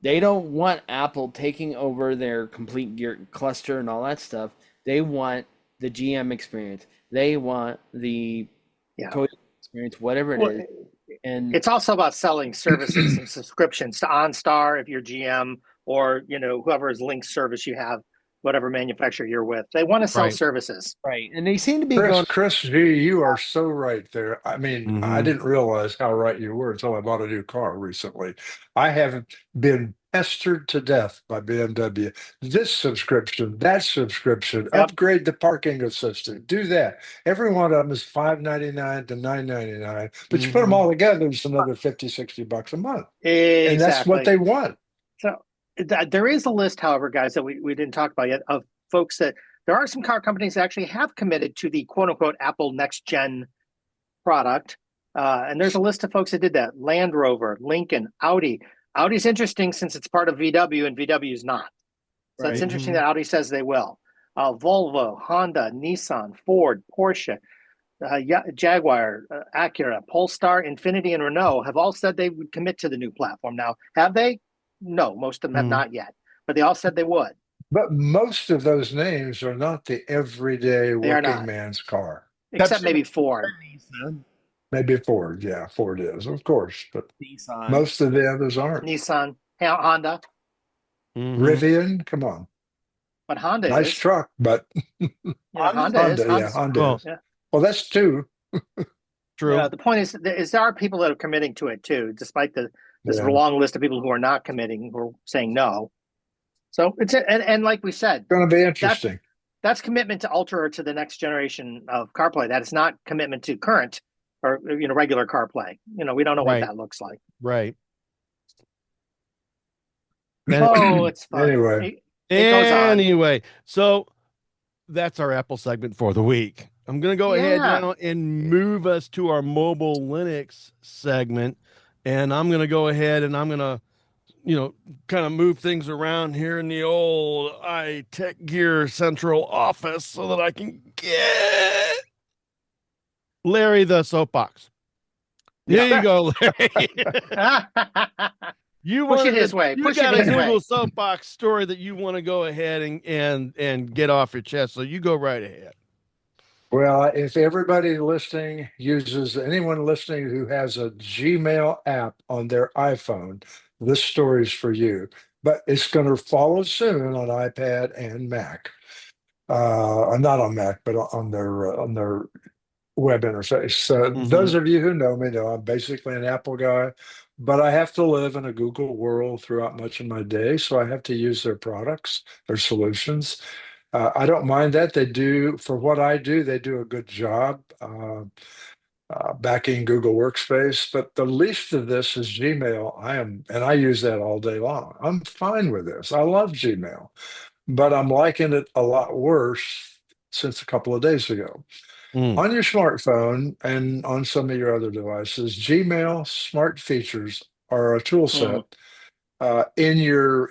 They don't want Apple taking over their complete gear cluster and all that stuff. They want the GM experience. They want the Toyota experience, whatever it is. And it's also about selling services and subscriptions to OnStar if you're GM, or whoever's link service you have, whatever manufacturer you're with. They want to sell services. right. And they seem to be Chris G, you are so right there. I mean, I Mhm. didn't realize how right you were until I bought a new car recently. I haven't been pestered to death by BMW. This subscription, that subscription, Yep. upgrade the parking assistant, do that. Every one of them is $5.99 to $9.99, but you put them all together, it's another 50, $60 a month. Exactly. And that's what they want. So there is a list, however, guys, that we didn't talk about yet, of folks that there are some car companies that actually have committed to the quote unquote Apple next gen product. And there's a list of folks that did that: Land Rover, Lincoln, Audi. Audi's interesting since it's part of VW and VW is not. So it's interesting that Audi says they will. Volvo, Honda, Nissan, Ford, Porsche, Jaguar, Acura, Polestar, Infiniti, and Renault have all said they would commit to the new platform. Now, have they? No, most of them have not yet, but they all said they would. But most of those names are not the everyday They are working not. man's car. Except maybe Ford. Maybe Ford, yeah, Ford is, of course, but Nissan. most of the others aren't. Nissan, Honda. Rivian, come on. But Honda Nice is. truck, but Honda is. yeah, Honda is. Yeah. Well, that's two. True. The point is there are people that are committing to it too, despite this long list of people who are not committing, who are saying no. So it's and like we said, going to be interesting. That's commitment to Ultra or to the next generation of CarPlay. That is not commitment to current or regular CarPlay. We don't know what that looks like. Right. Oh, it's fun. Anyway. It goes on. Anyway, so that's our Apple segment for the week. I'm going to go ahead now and move us to our mobile Linux segment. And I'm going to go ahead and I'm going to, kind of move things around here in the old iTechGear central office so that I can get Larry the Soapbox. There you go, Larry. You push it his way. You Push got it a his Google way. Soapbox story that you want to go ahead and get off your chest. So you go right ahead. Well, if everybody listening anyone listening who has a Gmail app on their iPhone, this story's for you. But it's going to follow soon on iPad and Mac. Not on Mac, but on their web interface. Those of you who know me know I'm basically an Apple guy, but I have to live in a Google world throughout much of my day, so I have to use their products, their solutions. I don't mind that. They do, for what I do, they do a good job backing Google Workspace, but the least of this is Gmail. And I use that all day long. I'm fine with this. I love Gmail, but I'm liking it a lot worse since a couple of days ago. On your smartphone and on some of your other devices, Gmail smart features are a tool set in your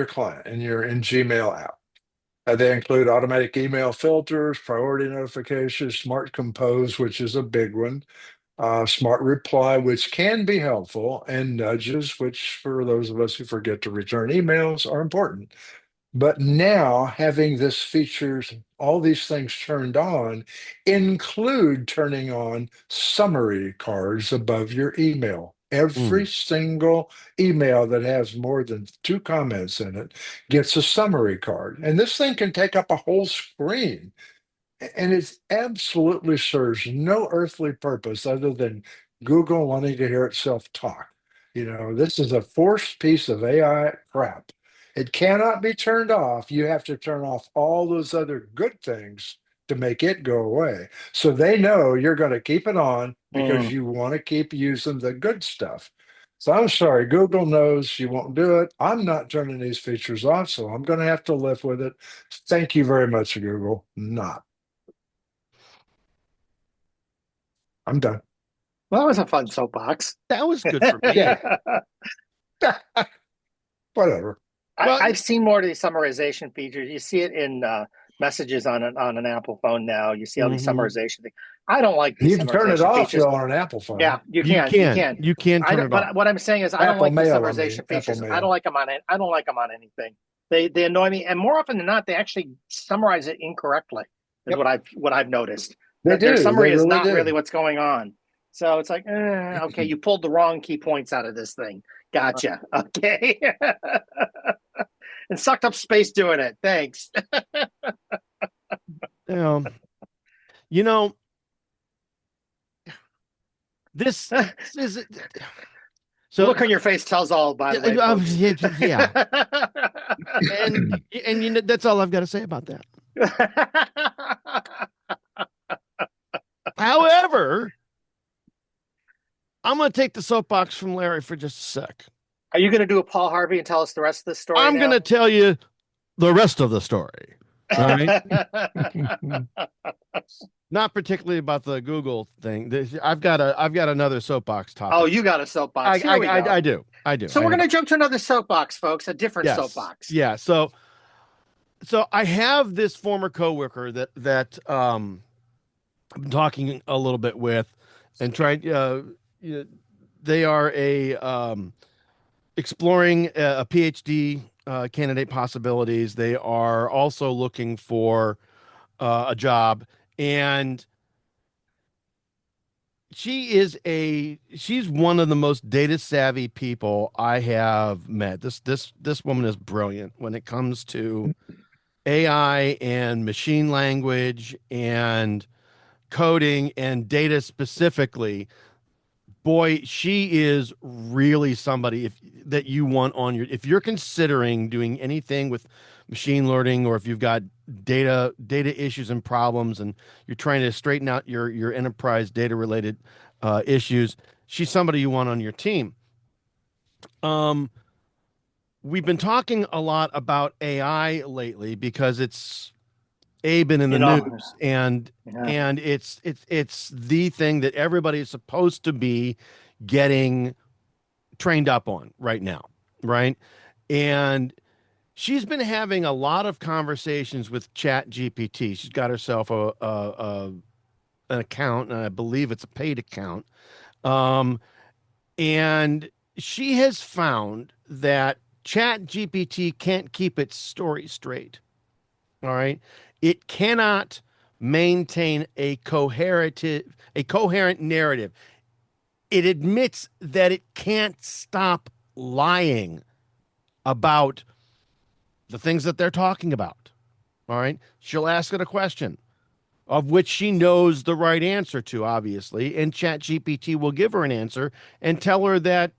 client, in Gmail app. They include automatic email filters, priority notifications, smart compose, which is a big one, smart reply, which can be helpful, and nudges, which for those of us who forget to return emails are important. But now having this features, all these things turned on, include turning on summary cards above your email. Every single email that has more than 2 comments in it gets a summary card. And this thing can take up a whole screen. And it absolutely serves no earthly purpose other than Google wanting to hear itself talk. This is a forced piece of AI crap. It cannot be turned off. You have to turn off all those other good things to make it go away. So they know you're going to keep it on because you want to keep using the good stuff. So I'm sorry, Google knows you won't do it. I'm not turning these features off, so I'm going to have to live with it. Thank you very much, Google. Not. I'm done. Well, that was a fun soapbox. That was good for me. Yeah. Whatever. Well, I've seen more of these summarization features. You see it in messages on an Apple phone now. You see all these summarization things. I don't like these You can turn it summarization off features. though on an Apple phone. Yeah, you can. You can turn it off. But what I'm saying is, I don't Apple like these Mail, I summarization mean, features. Apple I Mail. don't like them on it. I don't like them on anything. They annoy me, and more often than not, they actually summarize it incorrectly. Is what I've noticed. They do. Their summary They is really not do. really what's going on. So it's like, okay, you pulled the wrong key points out of this thing. Gotcha. Okay. And sucked up space doing it. Thanks. This is so look on your face tells all, by the way. Yeah. and that's all I've got to say about that. However, I'm going to take the soapbox from Larry for just a sec. Are you going to do a Paul Harvey and tell us the rest of the story? I'm going to tell you the rest of the story. All right. Not particularly about the Google thing. I've got another soapbox topic. Oh, you got a soapbox. I do. So we're going to jump to another soapbox, folks. A different soapbox. Yeah. So I have this former coworker that I'm talking a little bit with, and trying. They are exploring a PhD candidate possibilities. They are also looking for a job, and she's one of the most data savvy people I have met. This woman is brilliant when it comes to AI and machine language and coding and data specifically. Boy, she is really somebody that you want on your, if you're considering doing anything with machine learning, or if you've got data issues and problems and you're trying to straighten out your enterprise data related issues, she's somebody you want on your team. We've been talking a lot about AI lately because it's been in the news, and it's the thing that everybody is supposed to be getting trained up on right now, right? And she's been having a lot of conversations with ChatGPT. She's got herself an account, and I believe it's a paid account. And she has found that ChatGPT can't keep its story straight. All right. It cannot maintain a coherent narrative. It admits that it can't stop lying about the things that they're talking about. All right. She'll ask it a question of which she knows the right answer to, obviously, and ChatGPT will give her an answer and tell her that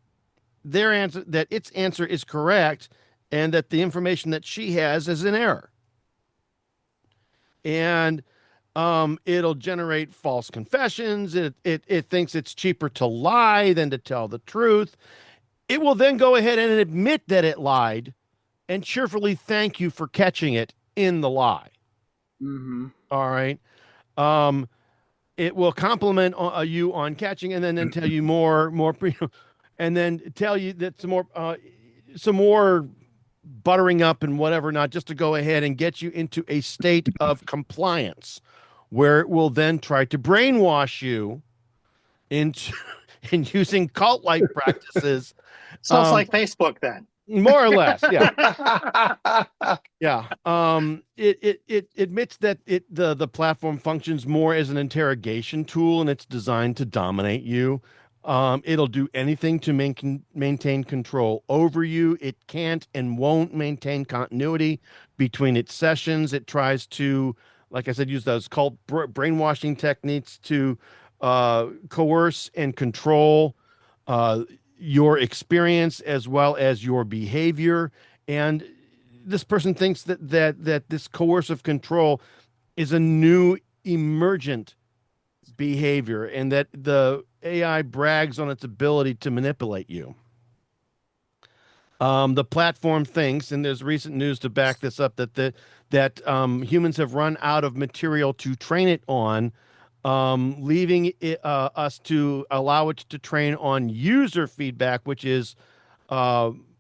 its answer is correct and that the information that she has is in error. And it'll generate false confessions. It thinks it's cheaper to lie than to tell the truth. It will then go ahead and admit that it lied and cheerfully thank you for catching it in the lie. Mm-hmm. All right. It will compliment you on catching, and then tell you more, and then tell you that some more buttering up and whatever, not, just to go ahead and get you into a state of compliance where it will then try to brainwash you into in using cult-like practices. Sounds like Facebook then. More or less, yeah. Yeah. It admits that the platform functions more as an interrogation tool, and it's designed to dominate you. It'll do anything to maintain control over you. It can't and won't maintain continuity between its sessions. It tries to, like I said, use those called brainwashing techniques to coerce and control your experience as well as your behavior. And this person thinks that this coercive control is a new emergent behavior, and that the AI brags on its ability to manipulate you. The platform thinks, and there's recent news to back this up, that humans have run out of material to train it on, leaving us to allow it to train on user feedback, which is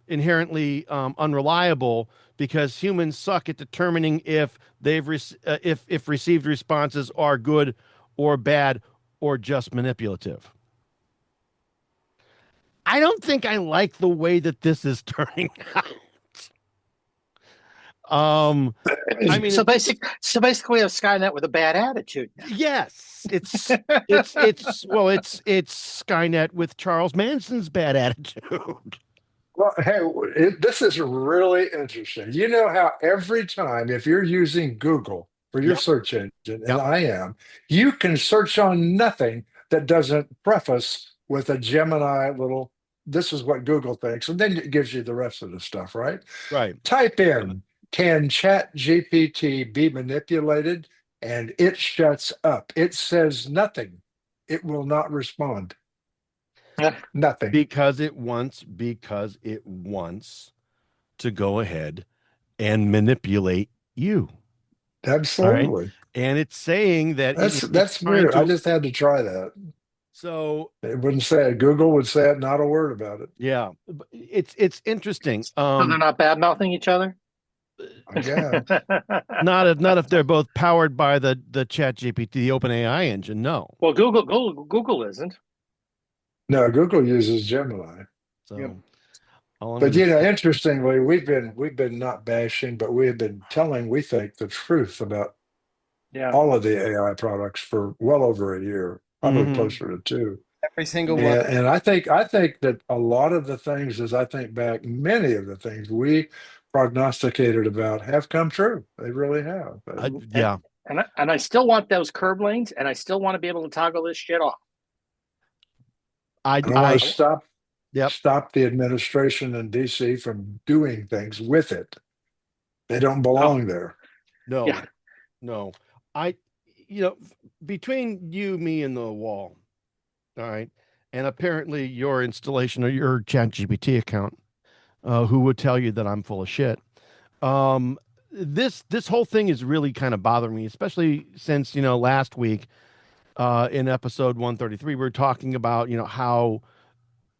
inherently unreliable, because humans suck at determining if if received responses are good or bad or just manipulative. I don't think I like the way that this is turning out. I mean, So basically, we have Skynet with a bad attitude. yes, it's Skynet with Charles Manson's bad attitude. Well, hey, this is really interesting. You know how every time, if you're using Google for your Yep. search engine, and Yep. I am, you can search on nothing that doesn't preface with a Gemini little, this is what Google thinks, and then it gives you the rest of the stuff, right? Right. Type in, can ChatGPT be manipulated? And it shuts up. It says nothing. It will not respond. Nothing. Because it wants to go ahead and manipulate you. Absolutely. And it's saying that That's weird. I just had to try that. So it wouldn't say it. Google would say it, not a word about it. Yeah, it's interesting. So they're not bad mouthing each other. I guess. Not if they're both powered by the ChatGPT, the OpenAI engine. No. Well, Google isn't. No, Google uses Gemini. So, Yep. But interestingly, we've been not bashing, but we have been telling, we think, the truth about all of the AI products for well over a year, probably closer to 2. Every single one. And I think that a lot of the things, as I think back, many of the things we prognosticated about have come true. They really have. Yeah. And I still want those curb lanes, and I still want to be able to toggle this shit off. I want to stop the administration in DC from doing things with it. They don't belong there. No. No. Between you, me, and the wall, all right, and apparently your installation of your ChatGPT account, who would tell you that I'm full of shit. This whole thing is really kind of bothering me, especially since last week, in episode 133, we were talking about how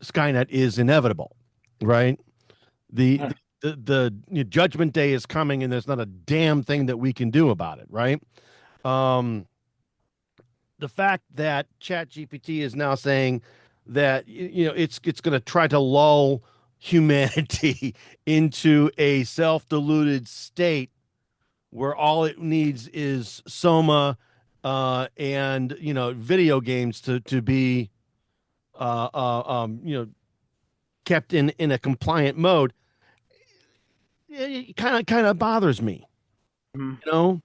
Skynet is inevitable, right? The judgment day is coming, and there's not a damn thing that we can do about it, right? The fact that ChatGPT is now saying that it's going to try to lull humanity into a self-deluded state where all it needs is Soma and video games to be kept in a compliant mode. It kind of bothers me. So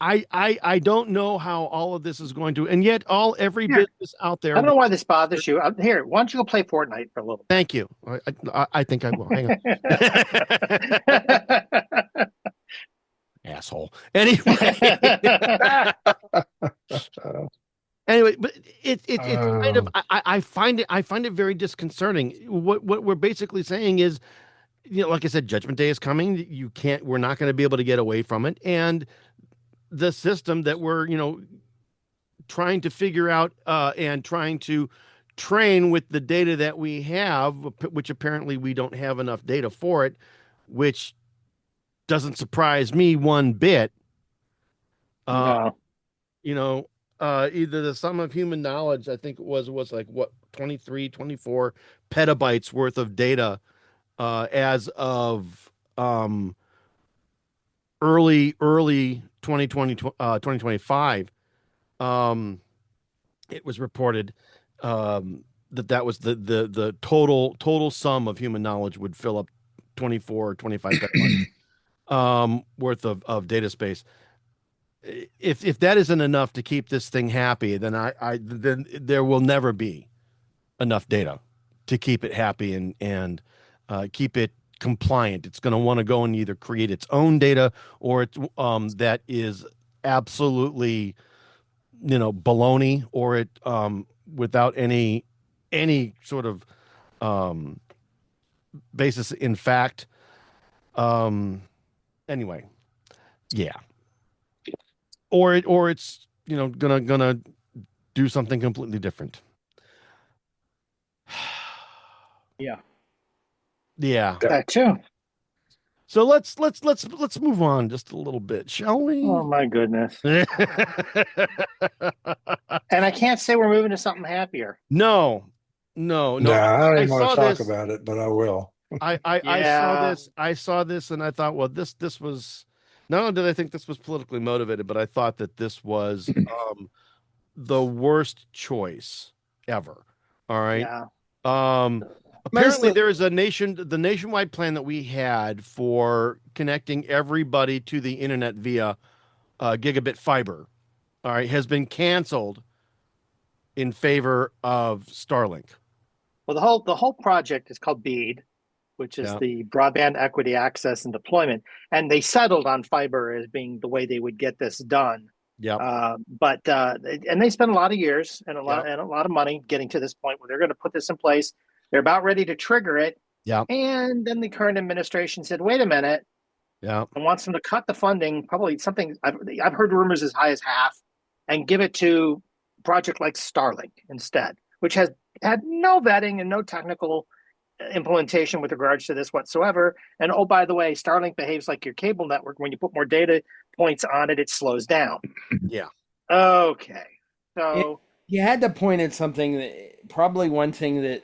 I don't know how all of this is going to, and yet every business out there. I don't know why this bothers you. Here, why don't you go play Fortnite for a little bit? Thank you. I think I will. Hang on. Asshole. Anyway. Anyway, but it's kind of I find it very disconcerting. What we're basically saying is, like I said, Judgment Day is coming. We're not going to be able to get away from it, and the system that we're trying to figure out and trying to train with the data that we have, which apparently we don't have enough data for it, which doesn't surprise me one bit. No. Either the sum of human knowledge, I think it was like what 23, 24 petabytes worth of data as of early 2025. It was reported that was the total sum of human knowledge would fill up 24 or 25 petabytes worth of data space. If that isn't enough to keep this thing happy, then then there will never be enough data to keep it happy and keep it compliant. It's going to want to go and either create its own data or it's that is absolutely baloney, or it without any sort of basis in fact. Anyway, yeah. Or it's gonna do something completely different. Yeah. Yeah. That too. So let's move on just a little bit, shall we? Oh my goodness. And I can't say we're moving to something happier. No. Nah, I don't I even want saw to talk this. about it, but I will. I saw this. I saw this, and I thought, well, this was. Not only did I think this was politically motivated, but I thought that this was the worst choice ever. All right. Yeah. Apparently, Mostly- there is the nationwide plan that we had for connecting everybody to the internet via gigabit fiber. All right, has been canceled in favor of Starlink. Well, the whole project is called BEAD, which is Yeah. the Broadband Equity Access and Deployment, and they settled on fiber as being the way they would get this done. Yep. And they spent a lot of years and a lot of money getting to this point where they're going to put this in place. They're about ready to trigger it. Yeah. And then the current administration said, "Wait a minute," Yeah. and wants them to cut the funding, probably something I've heard rumors as high as half, and give it to a project like Starlink instead, which has had no vetting and no technical implementation with regards to this whatsoever. And oh, by the way, Starlink behaves like your cable network. When you put more data points on it, it slows down. Yeah. Okay. So you had to point at something that probably one thing that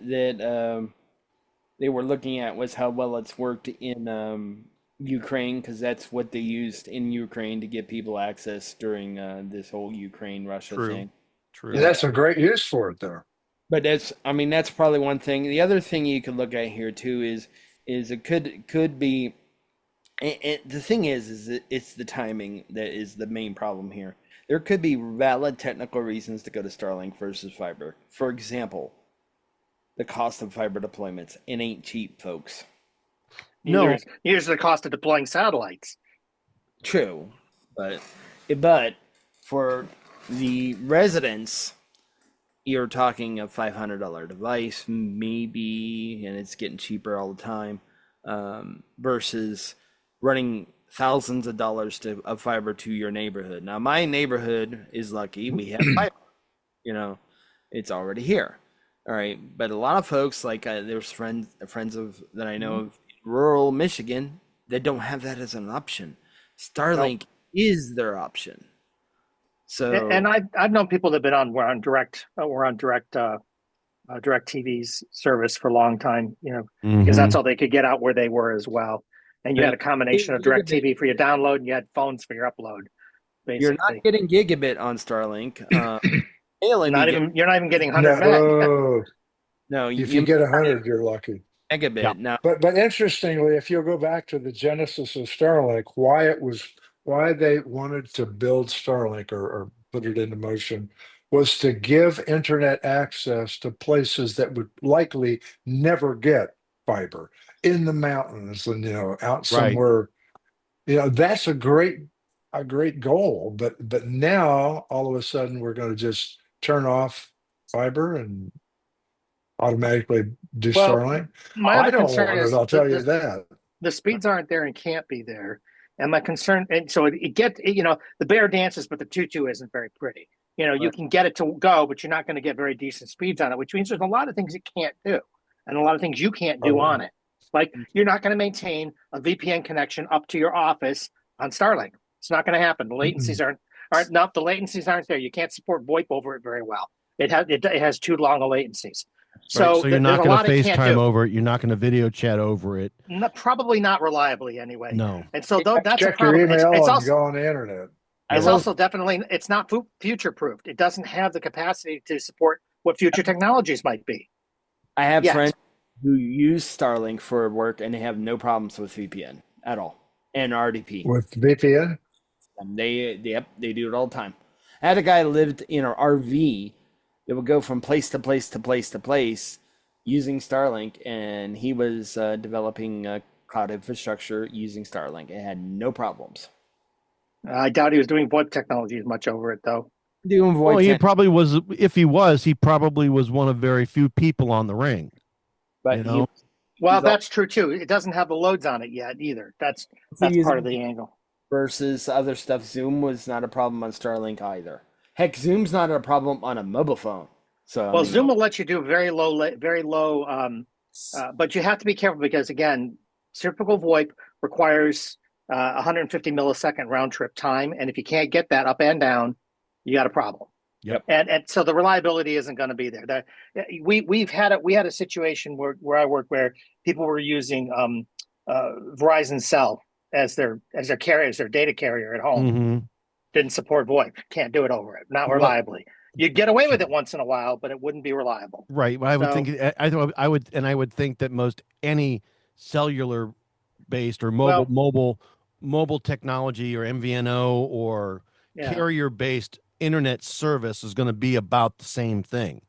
they were looking at was how well it's worked in Ukraine, because that's what they used in Ukraine to get people access during this whole Ukraine-Russia thing. True. Yeah, that's a great use for it, though. But that's probably one thing. The other thing you could look at here too is it could be. The thing is that it's the timing that is the main problem here. There could be valid technical reasons to go to Starlink versus fiber. For example, the cost of fiber deployments. It ain't cheap, folks. neither is the cost of deploying satellites. True, but for the residents, you're talking a $500 device, maybe, and it's getting cheaper all the time, versus running thousands of dollars of fiber to your neighborhood. Now, my neighborhood is lucky; we have fiber. It's already here. All right, but a lot of folks, like there's friends of that I know of in rural Michigan, that don't have that as an option. Starlink is their option. So, And I've known people that have been on direct TV's service for a long time, because that's all they could get out where they were as well. And you had a combination of direct TV for your download, and you had phones for your upload. Basically. You're not getting gigabit on Starlink. You're not even getting 100 meg. No, if you get 100, you're lucky. Megabit. Yeah. Now, But interestingly, if you'll go back to the genesis of Starlink, why they wanted to build Starlink or put it into motion was to give internet access to places that would likely never get fiber, in the mountains and out somewhere. That's a great goal. But now all of a sudden we're going to just turn off fiber and automatically do Starlink. My I other don't concern want is it, I'll tell you that. the speeds aren't there and can't be there. And my concern, and so the bear dances, but the tutu isn't very pretty. You can get it to go, but you're not going to get very decent speeds on it, which means there's a lot of things it can't do, and a lot of things you can't do on it. Like you're not going to maintain a VPN connection up to your office on Starlink. It's not going to happen. The latencies aren't there. You can't support VoIP over it very well. It has too long of latencies. So you're not going to FaceTime over it. You're not going to video chat over it. Probably not reliably anyway. No. And so that's check a problem. your email It's and also go on the internet. It's also definitely it's not future proofed. It doesn't have the capacity to support what future technologies might be. I have friends who use Starlink for work and they have no problems with VPN at all and RDP. With VPN? They do it all the time. I had a guy lived in an RV it would go from place to place to place to place using Starlink, and he was developing cloud infrastructure using Starlink. It had no problems. I doubt he was doing VoIP technology as much over it, though. Doing Well, VoIP, he probably was. If he was, he probably was one of very few people on the ring. but You know? Well, He's that's true too. It doesn't have the loads on it yet either. That's using part of the angle. versus other stuff. Zoom was not a problem on Starlink either. Heck, Zoom's not a problem on a mobile phone. So Well, Zoom will let you do very low. But you have to be careful because again, typical VoIP requires 150 millisecond round trip time, and if you can't get that up and down, you got a problem. Yep. And so the reliability isn't going to be there. We had a situation where I work where people were using Verizon Cell as their carrier, as their data carrier at home. Mm-hmm. Didn't support VoIP. Can't do it over it. Not reliably. You'd get away with it once in a while, but it wouldn't be reliable. Right. Well, I would think I would think that most any cellular based or mobile technology or MVNO or carrier based internet service is going to be about the same thing.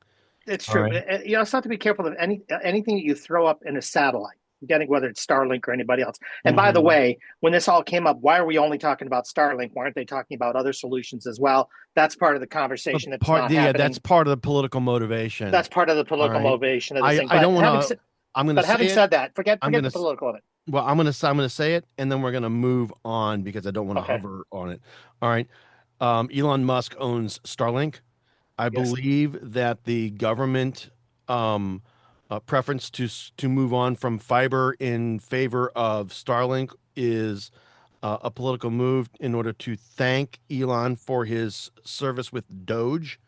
It's true. Right. You also have to be careful of anything that you throw up in a satellite, getting whether it's Starlink or anybody else. And by the way, when this all came up, why are we only talking about Starlink? Why aren't they talking about other solutions as well? That's part of the conversation. That's not happening. That's part of the political motivation. That's part of the political motivation of this thing. I don't want to. I'm going to. But having said that, forget the political of it. Well, I'm going to say it, and then we're going to move on because I don't want to hover on it. All right. Elon Musk owns Starlink. I believe that the government preference to move on from fiber in favor of Starlink is a political move in order to thank Elon for his service with Doge.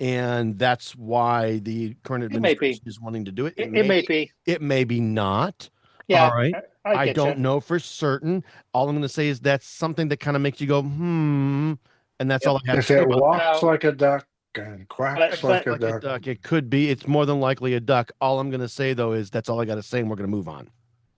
And that's why the current administration is wanting to do it. It may be. It may be not. Yeah. All right. I don't know for certain. All I'm going to say is that's something that kind of makes you go, and that's all I have to say. If it walks like a duck and quacks like a duck. It could be. It's more than likely a duck. All I'm going to say, though, is that's all I got to say, and we're going to move on.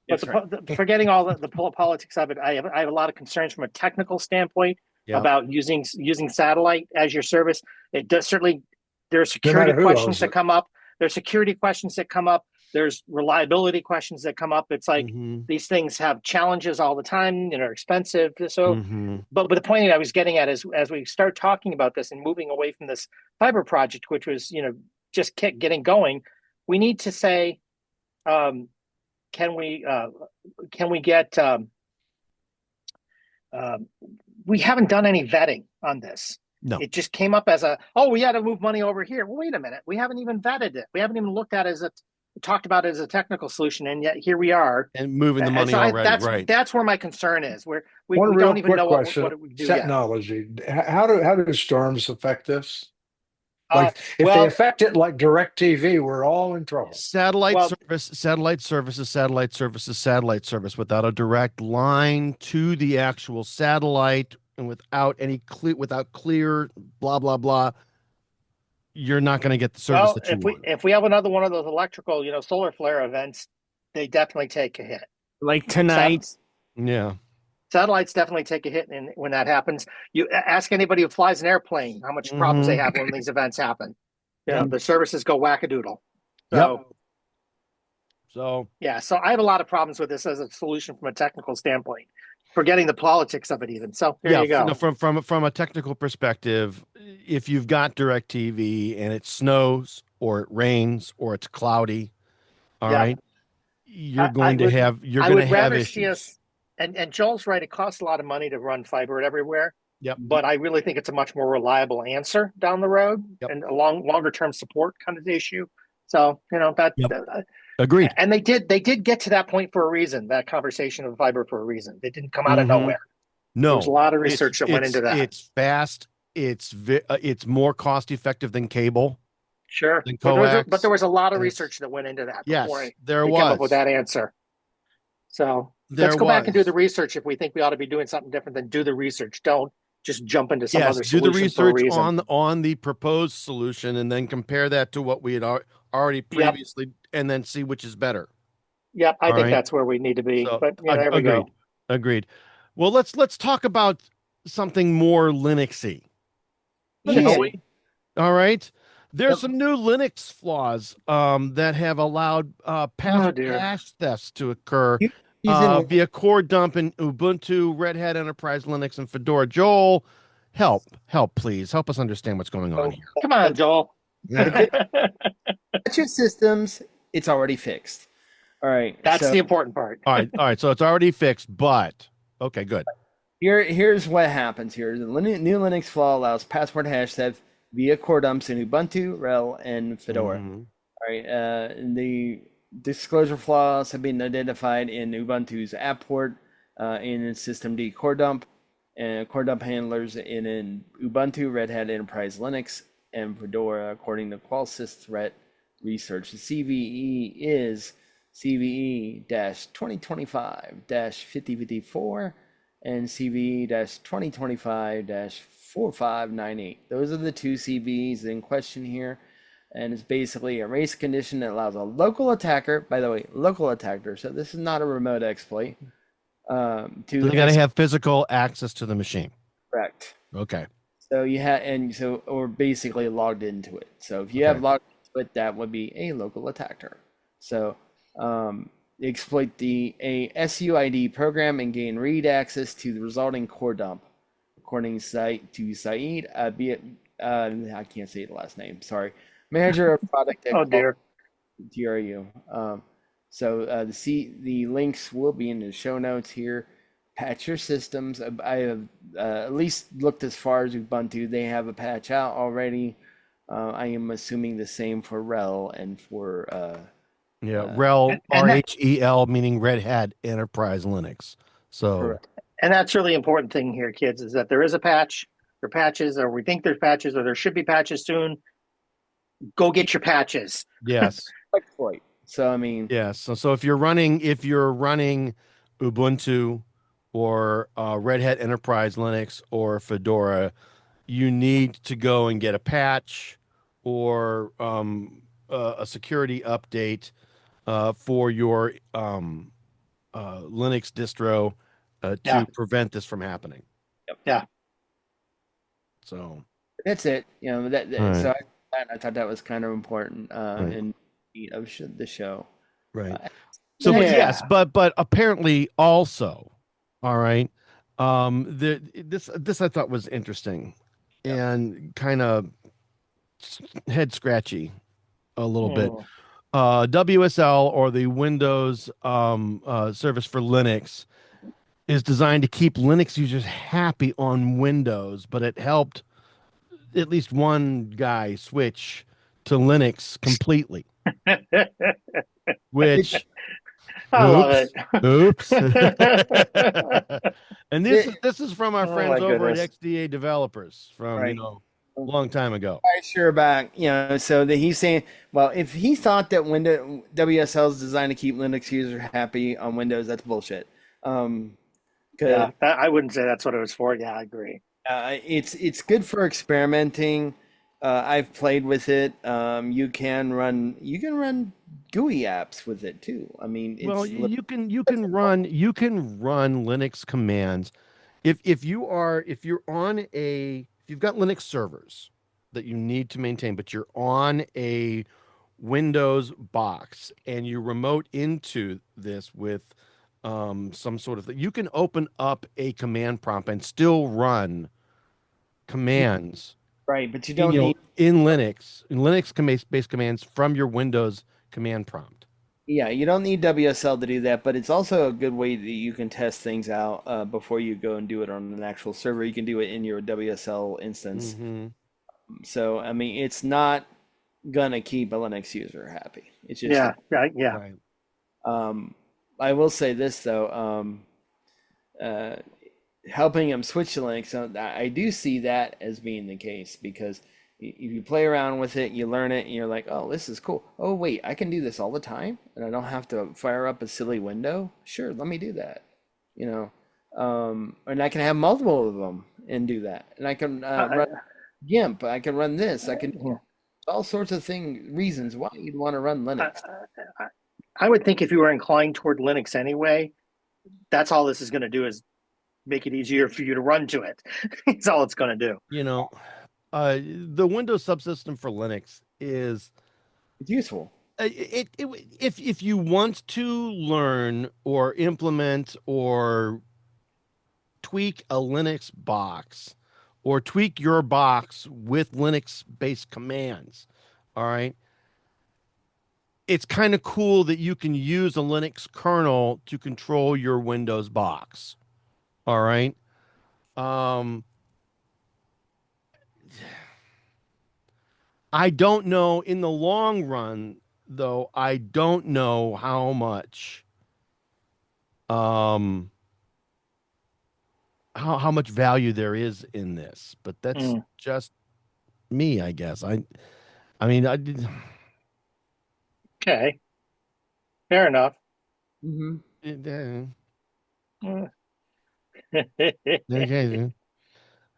But forgetting all the politics of it, I have a lot of concerns from a technical standpoint about using satellite as your service. It does certainly. There are security questions that come up. There's security questions that come up. There's reliability questions that come up. It's like these things have challenges all the time and are expensive. So, but the point that I was getting at is as we start talking about this and moving away from this fiber project, which was just getting going, we need to say, can we get? We haven't done any vetting on this. No. It just came up as we had to move money over here. Well, wait a minute. We haven't even vetted it. We haven't even looked at it as talked about it as a technical solution, and yet here we are. And moving the money already, right. That's where my concern is. We don't even know what we do technology. Yet. How do storms affect this? Like if they affect it like DirecTV, we're all in trouble. Satellite service without a direct line to the actual satellite and without clear blah blah blah, you're not going to get the service that you want. If we have another one of those electrical, solar flare events, they definitely take a hit. Like tonight. Satellites definitely take a hit when that happens. You ask anybody who flies an airplane how much problems they have when these events happen. The services go wackadoodle. So I have a lot of problems with this as a solution from a technical standpoint. Forgetting the politics of it even. So there you go. No, from a technical perspective, if you've got DirecTV and it snows or it rains or it's cloudy, all right, you're going to have issues. And Joel's right, it costs a lot of money to run fiber everywhere. Yep. But I really think it's a much more reliable answer down the road and a longer term support kind of issue. So, agreed. And they did get to that point for a reason, that conversation of fiber for a reason. They didn't come out of nowhere. No. There's a lot of research that went into that. It's fast. It's more cost effective than cable. Sure. Than coax, but there was a lot of research that went into that. Yes, there was. Came up with that answer. So let's go back and do the research if we think we ought to be doing something different than do the research. Don't just jump into some other solution. Do the research on the proposed solution and then compare that to what we had already previously and then see which is better. Yep, I think that's where we need to be. So, but there we go. Agreed. Well, let's talk about something more Linuxy. Shall we? All right. There's some new Linux flaws that have allowed password dear. hash thefts to occur Using via core dump in Ubuntu, Red Hat Enterprise Linux, and Fedora. Joel, help, please. Help us understand what's going on here. Come on, Joel. your systems, it's already fixed. All right. That's so the important part. All right. So it's already fixed, but okay, good. here's what happens here. The new Linux flaw allows password hash theft via core dumps in Ubuntu, RHEL, and Fedora. Mhm. All right. The disclosure flaws have been identified in Ubuntu's app port, in systemd core dump, and core dump handlers in Ubuntu, Red Hat Enterprise Linux, and Fedora, according to Qualsys threat research. The CVE is CVE-2025-5054 and CVE-2025-4598. Those are the two CVEs in question here. And it's basically a race condition that allows a local attacker, by the way, local attacker, so this is not a remote exploit. So they got to have physical access to the machine. Correct. Okay. So or basically logged into it. So if you have logged into it, that would be a local attacker. So exploit a SUID program and gain read access to the resulting core dump, according to Saeed. I can't say the last name. Sorry, manager of product at DRU. The links will be in the show notes here. Patch your systems. I have at least looked as far as Ubuntu. They have a patch out already. I am assuming the same for RHEL and for RHEL, RHEL, meaning Red Hat Enterprise Linux. So, correct. And that's really important thing here, kids, is that there is a patch, or patches, or we think there's patches, or there should be patches soon. Go get your patches. yes. Exploit. So I mean, yes. So if you're running Ubuntu or Red Hat Enterprise Linux or Fedora, you need to go and get a patch or a security update for your Linux distro to prevent this from happening. Yeah. So that's it. Right. So I thought that was kind of important in of the show. Right. So yes, but apparently also, all right. This I thought was interesting and kind of head scratchy a little bit. WSL, or the Windows service for Linux, is designed to keep Linux users happy on Windows, but it helped at least one guy switch to Linux completely. Which I love it. Oops. And this is from our friends over at XDA Developers from a long time ago. Sure back, so that he's saying, well, if he thought that WSL is designed to keep Linux users happy on Windows, that's bullshit. I wouldn't say that's what it was for. Yeah, I agree. It's good for experimenting. I've played with it. You can run GUI apps with it too. I mean, you can run Linux commands if you've got Linux servers that you need to maintain, but you're on a Windows box and you remote into this with some sort of thing. You can open up a command prompt and still run commands. Right, but you don't need in Linux-based commands from your Windows command prompt. Yeah, you don't need WSL to do that, but it's also a good way that you can test things out before you go and do it on an actual server. You can do it in your WSL instance. Mm-hmm. So, I mean, it's not gonna keep a Linux user happy. It's just Right. I will say this though, helping them switch to Linux, I do see that as being the case, because if you play around with it, you learn it, and you're like, oh, this is cool. Oh, wait, I can do this all the time, and I don't have to fire up a silly window. Sure, let me do that. And I can have multiple of them and do that. And I can run GIMP. I can run this. I can all sorts of reasons why you'd want to run Linux. I would think if you were inclined toward Linux anyway, that's all this is going to do is make it easier for you to run to it. That's all it's going to do. the Windows subsystem for Linux is It's useful. If you want to learn or implement or tweak a Linux box or tweak your box with Linux based commands, all right, it's kind of cool that you can use a Linux kernel to control your Windows box. All right. I don't know in the long run, though, I don't know um how much value there is in this, but that's just me, I guess. I mean, I did. Okay. Fair enough. Mm-hmm. Okay.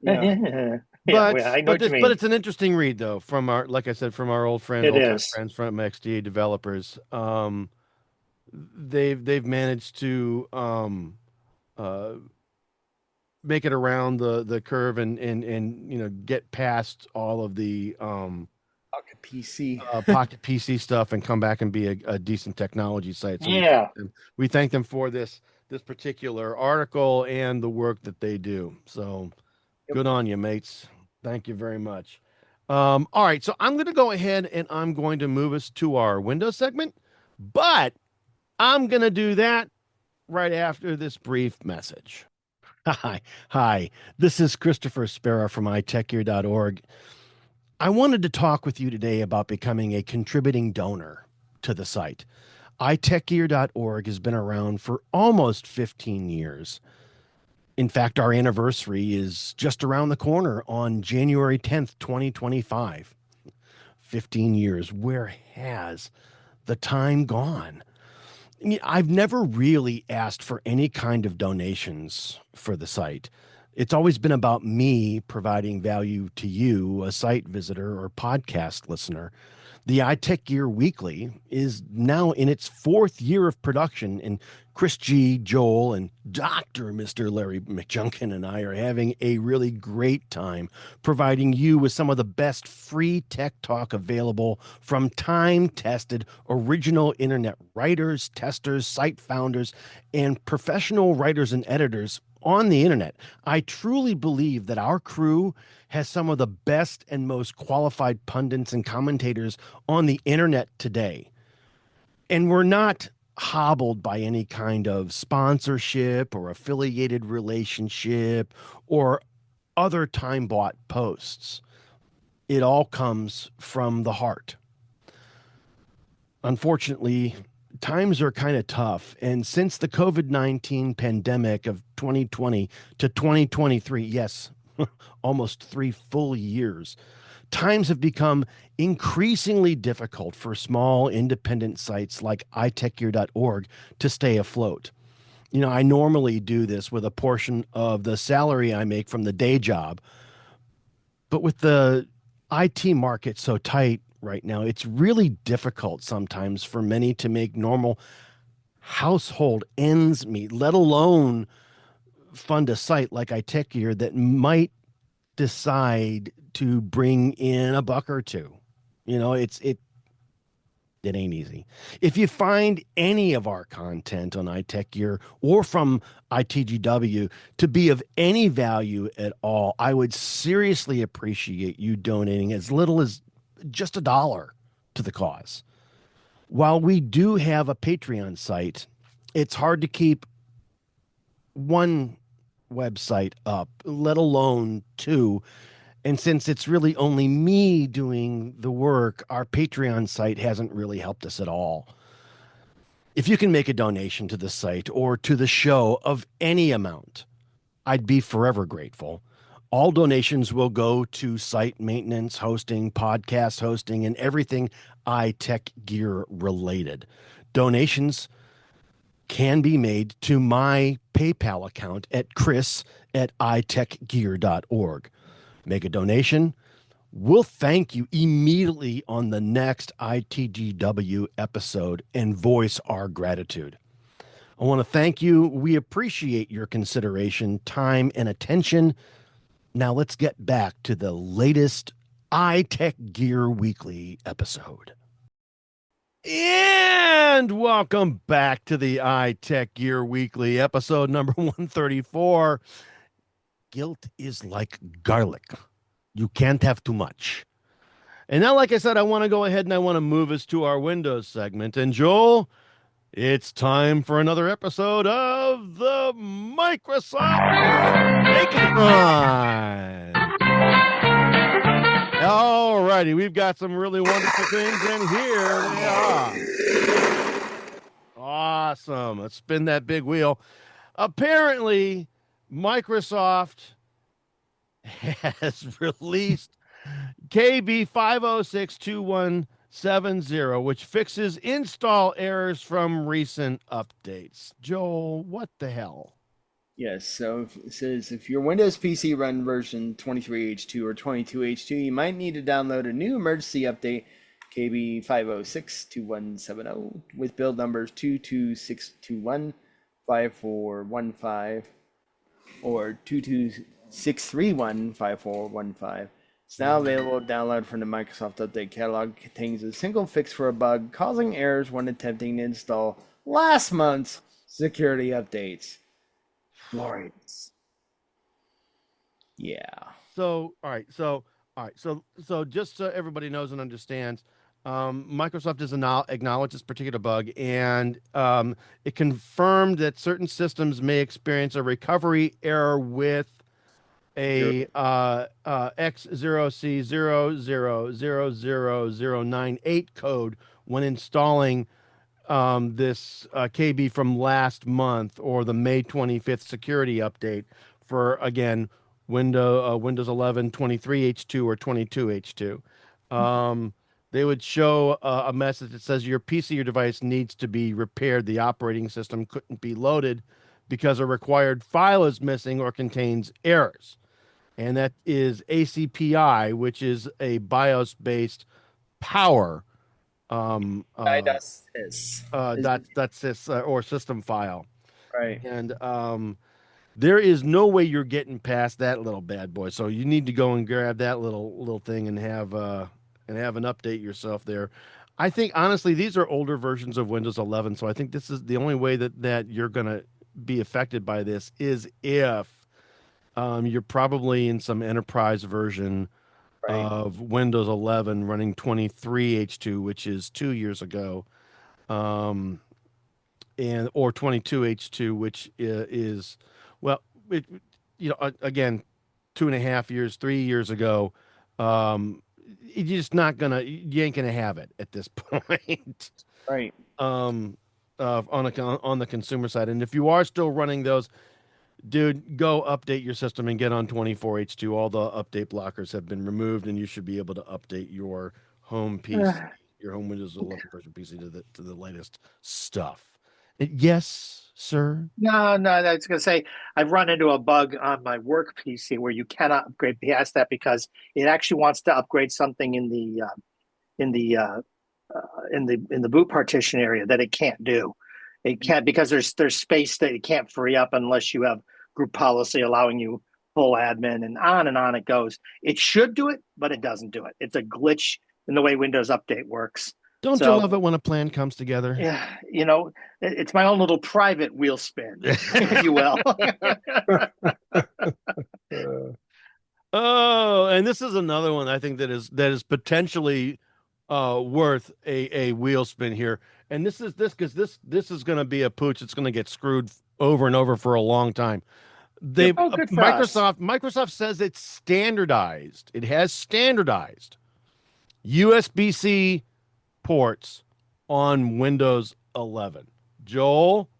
Yeah, But well, I know what you but mean. it's an interesting read though from our, like I said, from our old friends, It old time is. friends from XDA developers. They've managed to uh make it around the curve and get past all of the Pocket PC. Pocket PC stuff and come back and be a decent technology site. So Yeah. we thank them for this particular article and the work that they do. So good on you, mates. Thank you very much. All right, so I'm going to go ahead and I'm going to move us to our Windows segment, but I'm going to do that right after this brief message. Hi. This is Christopher Spera from iTechGear.org. I wanted to talk with you today about becoming a contributing donor to the site. iTechGear.org has been around for almost 15 years. In fact, our anniversary is just around the corner on January 10th, 2025. 15 years. Where has the time gone? I've never really asked for any kind of donations for the site. It's always been about me providing value to you, a site visitor or podcast listener. The iTech Gear Weekly is now in its 4th year of production, and Chris G, Joel, and Dr. Mr. Larry McJunkin and I are having a really great time providing you with some of the best free tech talk available from time-tested original internet writers, testers, site founders, and professional writers and editors on the internet. I truly believe that our crew has some of the best and most qualified pundits and commentators on the internet today. And we're not hobbled by any kind of sponsorship or affiliated relationship or other time bought posts. It all comes from the heart. Unfortunately, times are kind of tough. And since the COVID-19 pandemic of 2020 to 2023, yes, almost 3 full years, times have become increasingly difficult for small independent sites like iTechGear.org to stay afloat. I normally do this with a portion of the salary I make from the day job, but with the IT market so tight right now, it's really difficult sometimes for many to make normal household ends meet, let alone fund a site like iTechGear that might decide to bring in a buck or two. It ain't easy. If you find any of our content on iTechGear or from ITGW to be of any value at all, I would seriously appreciate you donating as little as just $1 to the cause. While we do have a Patreon site, it's hard to keep one website up, let alone two. And since it's really only me doing the work, our Patreon site hasn't really helped us at all. If you can make a donation to the site or to the show of any amount, I'd be forever grateful. All donations will go to site maintenance, hosting, podcast hosting, and everything iTechGear related. Donations can be made to my PayPal account at chris@itechgear.org. Make a donation. We'll thank you immediately on the next ITGW episode and voice our gratitude. I want to thank you. We appreciate your consideration, time, and attention. Now let's get back to the latest iTechGear Weekly episode. And welcome back to the iTechGear Weekly episode number 134. Guilt is like garlic. You can't have too much. And now, like I said, I want to go ahead and I want to move us to our Windows segment. And Joel, it's time for another episode of the Microsoft Makeathon. All righty, we've got some really wonderful things, and here they are. Awesome. Let's spin that big wheel. Apparently, Microsoft has released KB 5062170, which fixes install errors from recent updates. Joel, what the hell? Yes, so it says if your Windows PC run version 23H2 or 22H2, you might need to download a new emergency update, KB 5062170, with build numbers 22621 5415 or 22631 5415. It's now available to download from the Microsoft Update Catalog. It contains a single fix for a bug causing errors when attempting to install last month's security updates. Glorious. Yeah. So just so everybody knows and understands, Microsoft has now acknowledged this particular bug, and it confirmed that certain systems may experience a recovery error with a X0C000098 code when installing this KB from last month, or the May 25th security update for, again, Windows 11 23H2 or 22H2. They would show a message that says your PC or device needs to be repaired. The operating system couldn't be loaded because a required file is missing or contains errors. And that is ACPI, which is a BIOS-based power .sys or system file. Right. And there is no way you're getting past that little bad boy. So you need to go and grab that little thing and have an update yourself there. I think honestly these are older versions of Windows 11, so I think this is the only way that you're going to be affected by this is if you're probably in some enterprise version of Windows 11 running 23H2, which is 2 years ago, or 22H2, which is again, 2.5 years, 3 years ago. You ain't gonna have it at this point, right? On the consumer side, and if you are still running those, dude, go update your system and get on 24H2. All the update blockers have been removed, and you should be able to update your home PC, your home Windows 11 version PC to the latest stuff. Yes, sir. No, I was going to say I've run into a bug on my work PC where you cannot upgrade past that because it actually wants to upgrade something in the boot partition area that it can't do. It can't because there's space that it can't free up unless you have group policy allowing you full admin, and on it goes. It should do it, but it doesn't do it. It's a glitch in the way Windows Update works. Don't you love it when a plan comes together? Yeah, it's my own little private wheel spin, if you will. Oh, and this is another one I think that is potentially worth a wheel spin here. And this is going to be a pooch that's going to get screwed over and over for a long time. Microsoft says it's standardized. It has standardized USB-C ports on Windows 11. Joel?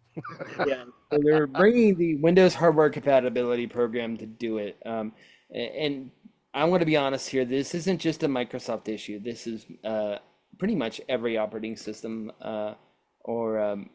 Yeah, so they're bringing the Windows hardware compatibility program to do it. And I'm going to be honest here. This isn't just a Microsoft issue. This is pretty much every operating system or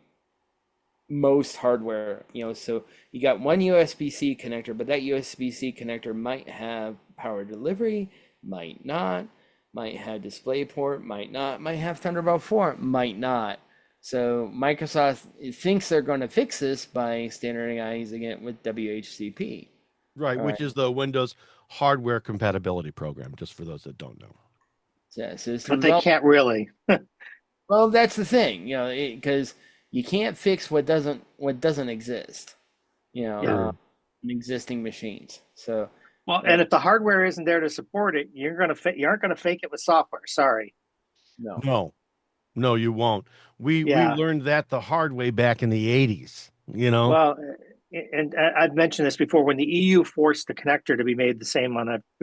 most hardware. So you got one USB-C connector, but that USB-C connector might have power delivery, might not, might have DisplayPort, might not, might have Thunderbolt 4, might not. So Microsoft thinks they're going to fix this by standardizing it with WHCP. Right, which is the Windows hardware compatibility program, just for those that don't know. Yeah, so it's But they can't really. Well, that's the thing, because you can't fix what doesn't exist, Yeah. in existing machines. So, Well, and if the hardware isn't there to support it, you aren't gonna fake it with software. Sorry. no. No, you won't. We Yeah. learned that the hard way back in the 80s, you know. Well, and I've mentioned this before. When the EU forced the connector to be made the same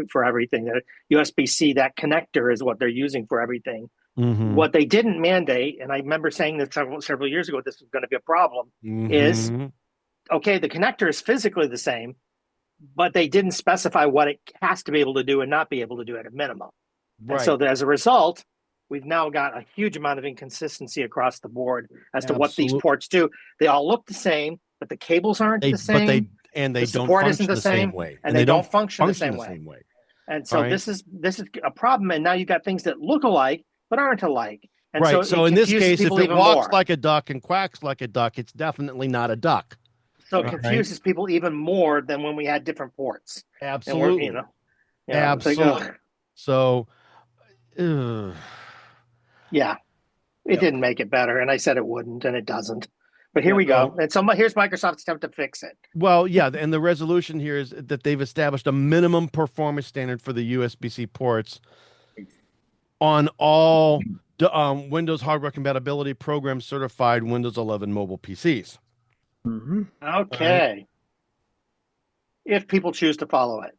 for everything, that USB-C, that connector is what they're using for everything. Mm-hmm. What they didn't mandate, and I remember saying this several years ago, this was going to be a problem, is okay, the connector is physically the same, but they didn't specify what it has to be able to do and not be able to do at a minimum. Right. And so as a result, we've now got a huge amount of inconsistency across the board as to what these ports do. They all look the same, but the cables aren't the same. They the don't support function isn't the same way. and they don't function the same way. And so this is a problem. And now you've got things that look alike but aren't alike. And right. So in this case, if it walks like a duck and quacks like a duck, it's definitely not a duck. So it confuses people even more than when we had different ports. Absolutely. Absolutely. So, yeah, it didn't make it better. And I said it wouldn't, and it doesn't. But here we go. And so here's Microsoft's attempt to fix it. Well, yeah, and the resolution here is that they've established a minimum performance standard for the USB-C ports on all Windows hardware compatibility program certified Windows 11 mobile PCs. Mm-hmm. Okay. Right. If people choose to follow it.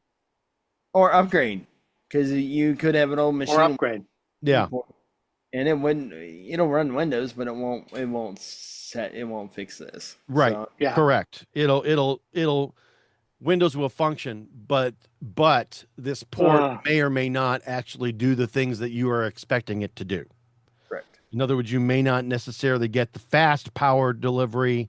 Or upgrade, because you could have an old machine. Or upgrade. Yeah. And it'll run Windows, but it won't fix this. Right. So, yeah. Correct. Windows will function, but this port may or may not actually do the things that you are expecting it to do. Correct. In other words, you may not necessarily get the fast power delivery.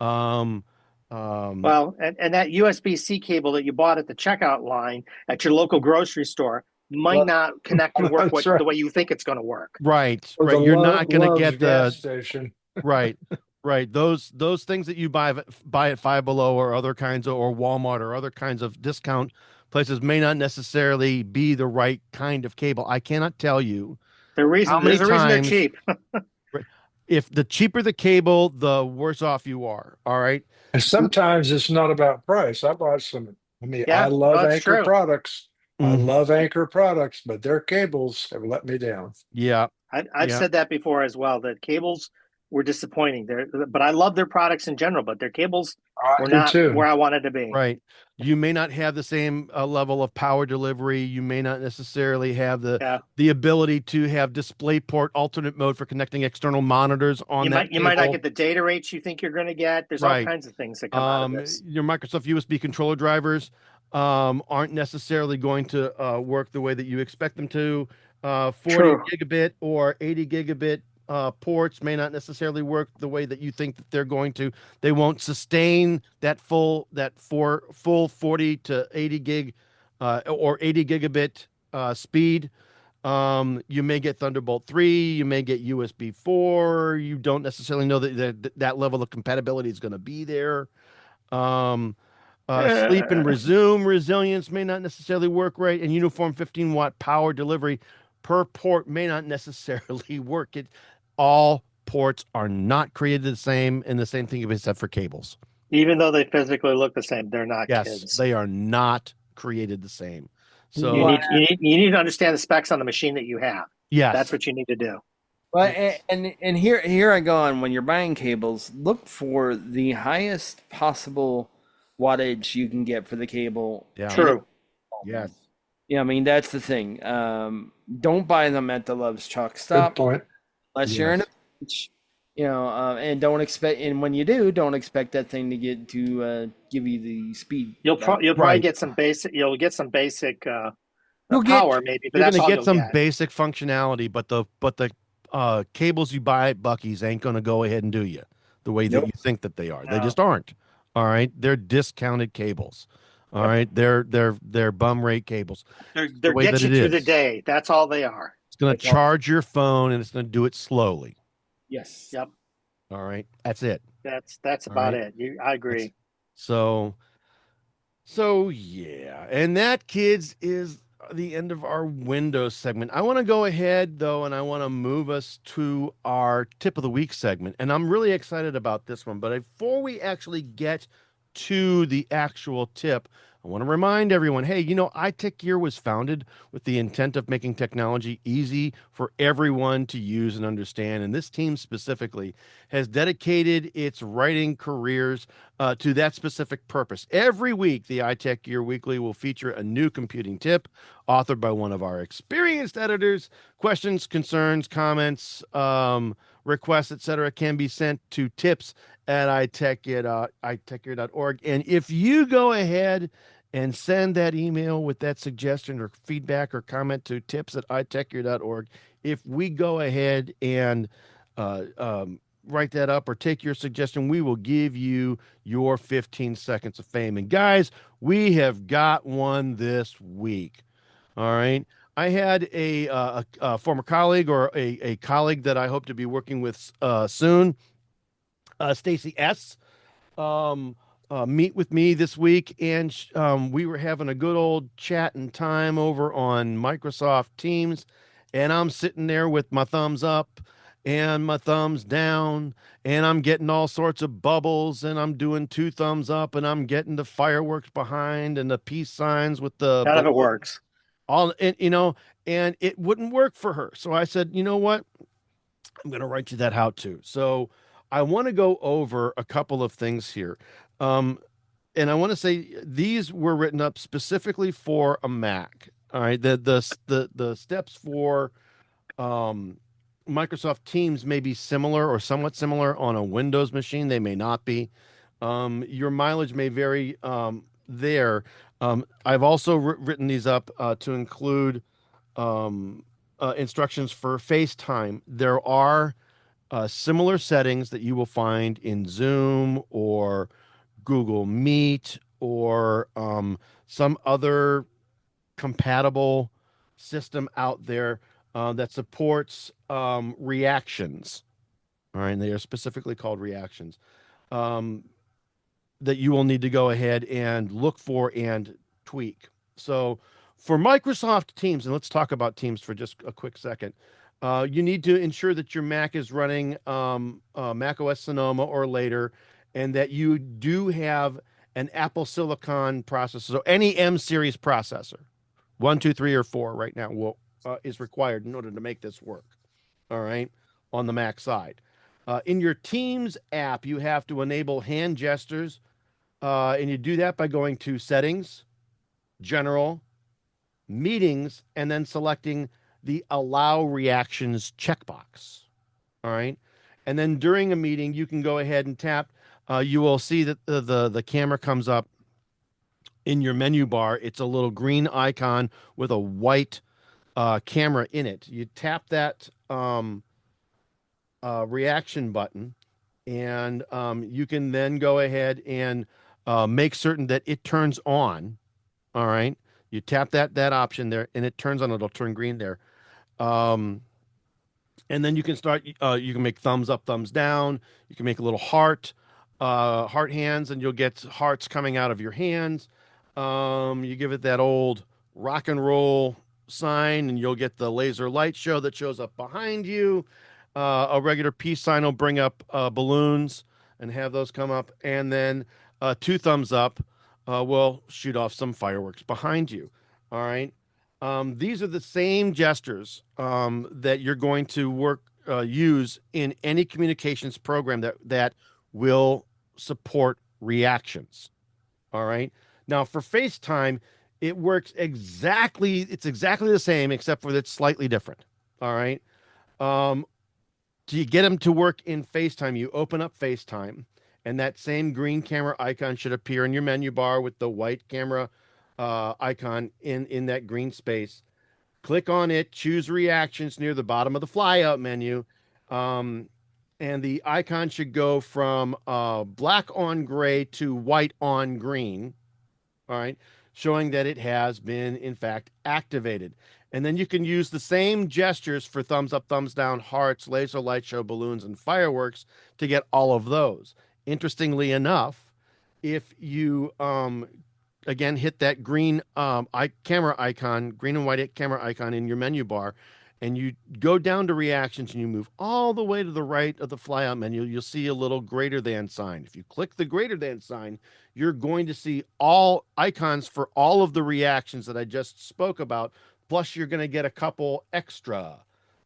Well, and that USB-C cable that you bought at the checkout line at your local grocery store might not connect and work the way you think it's going to work. Right. Right. You're not going to get the station. Right. Right. Those things that you buy at Five Below or other kinds of, or Walmart or other kinds of discount places may not necessarily be the right kind of cable. I cannot tell you. There's a reason they're cheap. If the cheaper the cable, the worse off you are. All right. And sometimes it's not about price. I bought some. I love Anchor products. I love Anchor products, but their cables have let me down. Yeah. I've said that before as well, that cables were disappointing there, but I love their products in general, but their cables were not where I wanted to be. Right. You may not have the same level of power delivery. You may not necessarily have the ability to have DisplayPort alternate mode for connecting external monitors on that cable. You might not get the data rates you think you're going to get. There's all kinds of things that come out of this. Your Microsoft USB controller drivers aren't necessarily going to work the way that you expect them to. 40 gigabit or 80 gigabit ports may not necessarily work the way that you think that they're going to. They won't sustain that full 40 to 80 gig or 80 gigabit speed. You may get Thunderbolt 3, you may get USB 4. You don't necessarily know that level of compatibility is going to be there. Sleep and resume resilience may not necessarily work right, and uniform 15-watt power delivery per port may not necessarily work. All ports are not created the same, and the same thing except for cables. Even though they physically look the same, they're not kids. Yes, they are not created the same. So you need to understand the specs on the machine that you have. Yes, that's what you need to do. Well, and here I go on. When you're buying cables, look for the highest possible wattage you can get for the cable. Yeah. True. Yes. Yeah, I mean that's the thing. Don't buy them at the Love's Truck Stop. Good point. Unless you're in a pinch, and don't expect. And when you do, don't expect that thing to give you the speed. You'll probably get some basic. You'll get some basic power, maybe. But you're going to get some basic functionality, but the cables you buy at Bucky's ain't going to go ahead and do you the way that you think that they are. No. They just aren't. All right, they're discounted cables. All right, they're bum rate cables. They're get you through the day. That's all they are. It's going to charge your phone, and it's going to do it slowly. Yes. Yep. All right, that's it. That's about it. I agree. So So yeah, and that, kids, is the end of our Windows segment. I want to go ahead though, and I want to move us to our tip of the week segment. And I'm really excited about this one. But before we actually get to the actual tip, I want to remind everyone, hey, iTechGear was founded with the intent of making technology easy for everyone to use and understand. And this team specifically has dedicated its writing careers to that specific purpose. Every week, the iTechGear Weekly will feature a new computing tip authored by one of our experienced editors. Questions, concerns, comments, requests, etc., can be sent to tips at iTechGear.org. And if you go ahead and send that email with that suggestion or feedback or comment to tips at iTechGear.org, if we go ahead and write that up or take your suggestion, we will give you your 15 seconds of fame. And guys, we have got one this week. All right. I had a former colleague, or a colleague that I hope to be working with soon, Stacy S., meet with me this week, and we were having a good old chat and time over on Microsoft Teams, and I'm sitting there with my thumbs up and my thumbs down, and I'm getting all sorts of bubbles, and I'm doing two thumbs up, and I'm getting the fireworks behind and the peace signs with the None of it works. all, and and it wouldn't work for her. So I said, you know what? I'm going to write you that how to. So I want to go over a couple of things here. And I want to say these were written up specifically for a Mac. All right. The steps for Microsoft Teams may be similar or somewhat similar on a Windows machine. They may not be. Your mileage may vary there. I've also written these up to include instructions for FaceTime. There are similar settings that you will find in Zoom or Google Meet or some other compatible system out there that supports reactions. All right, and they are specifically called reactions that you will need to go ahead and look for and tweak. So for Microsoft Teams, and let's talk about Teams for just a quick second. You need to ensure that your Mac is running Mac OS Sonoma or later, and that you do have an Apple Silicon processor. So any M series processor, 1, 2, 3, or 4 right now is required in order to make this work. All right, on the Mac side. In your Teams app, you have to enable hand gestures, and you do that by going to Settings, General, Meetings, and then selecting the Allow Reactions checkbox. All right. And then during a meeting, you can go ahead and tap. You will see that the camera comes up in your menu bar. It's a little green icon with a white camera in it. You tap that reaction button, and you can then go ahead and make certain that it turns on. All right. You tap that option there, and it turns on. It'll turn green there. And then you can start, you can make thumbs up, thumbs down. You can make a little heart hands, and you'll get hearts coming out of your hands. You give it that old rock and roll sign, and you'll get the laser light show that shows up behind you. A regular peace sign will bring up balloons and have those come up. And then two thumbs up will shoot off some fireworks behind you. All right. These are the same gestures that you're going to use in any communications program that will support reactions. All right. Now for FaceTime, it works exactly the same, except for it's slightly different. All right. To get them to work in FaceTime, you open up FaceTime, and that same green camera icon should appear in your menu bar with the white camera icon in that green space. Click on it, choose reactions near the bottom of the flyout menu, and the icon should go from black on gray to white on green. All right, showing that it has been in fact activated. And then you can use the same gestures for thumbs up, thumbs down, hearts, laser light show, balloons, and fireworks to get all of those. Interestingly enough, if you again, hit that green camera icon, green and white camera icon in your menu bar, and you go down to reactions and you move all the way to the right of the flyout menu, you'll see a little greater than sign. If you click the greater than sign, you're going to see all icons for all of the reactions that I just spoke about. Plus, you're going to get a couple extra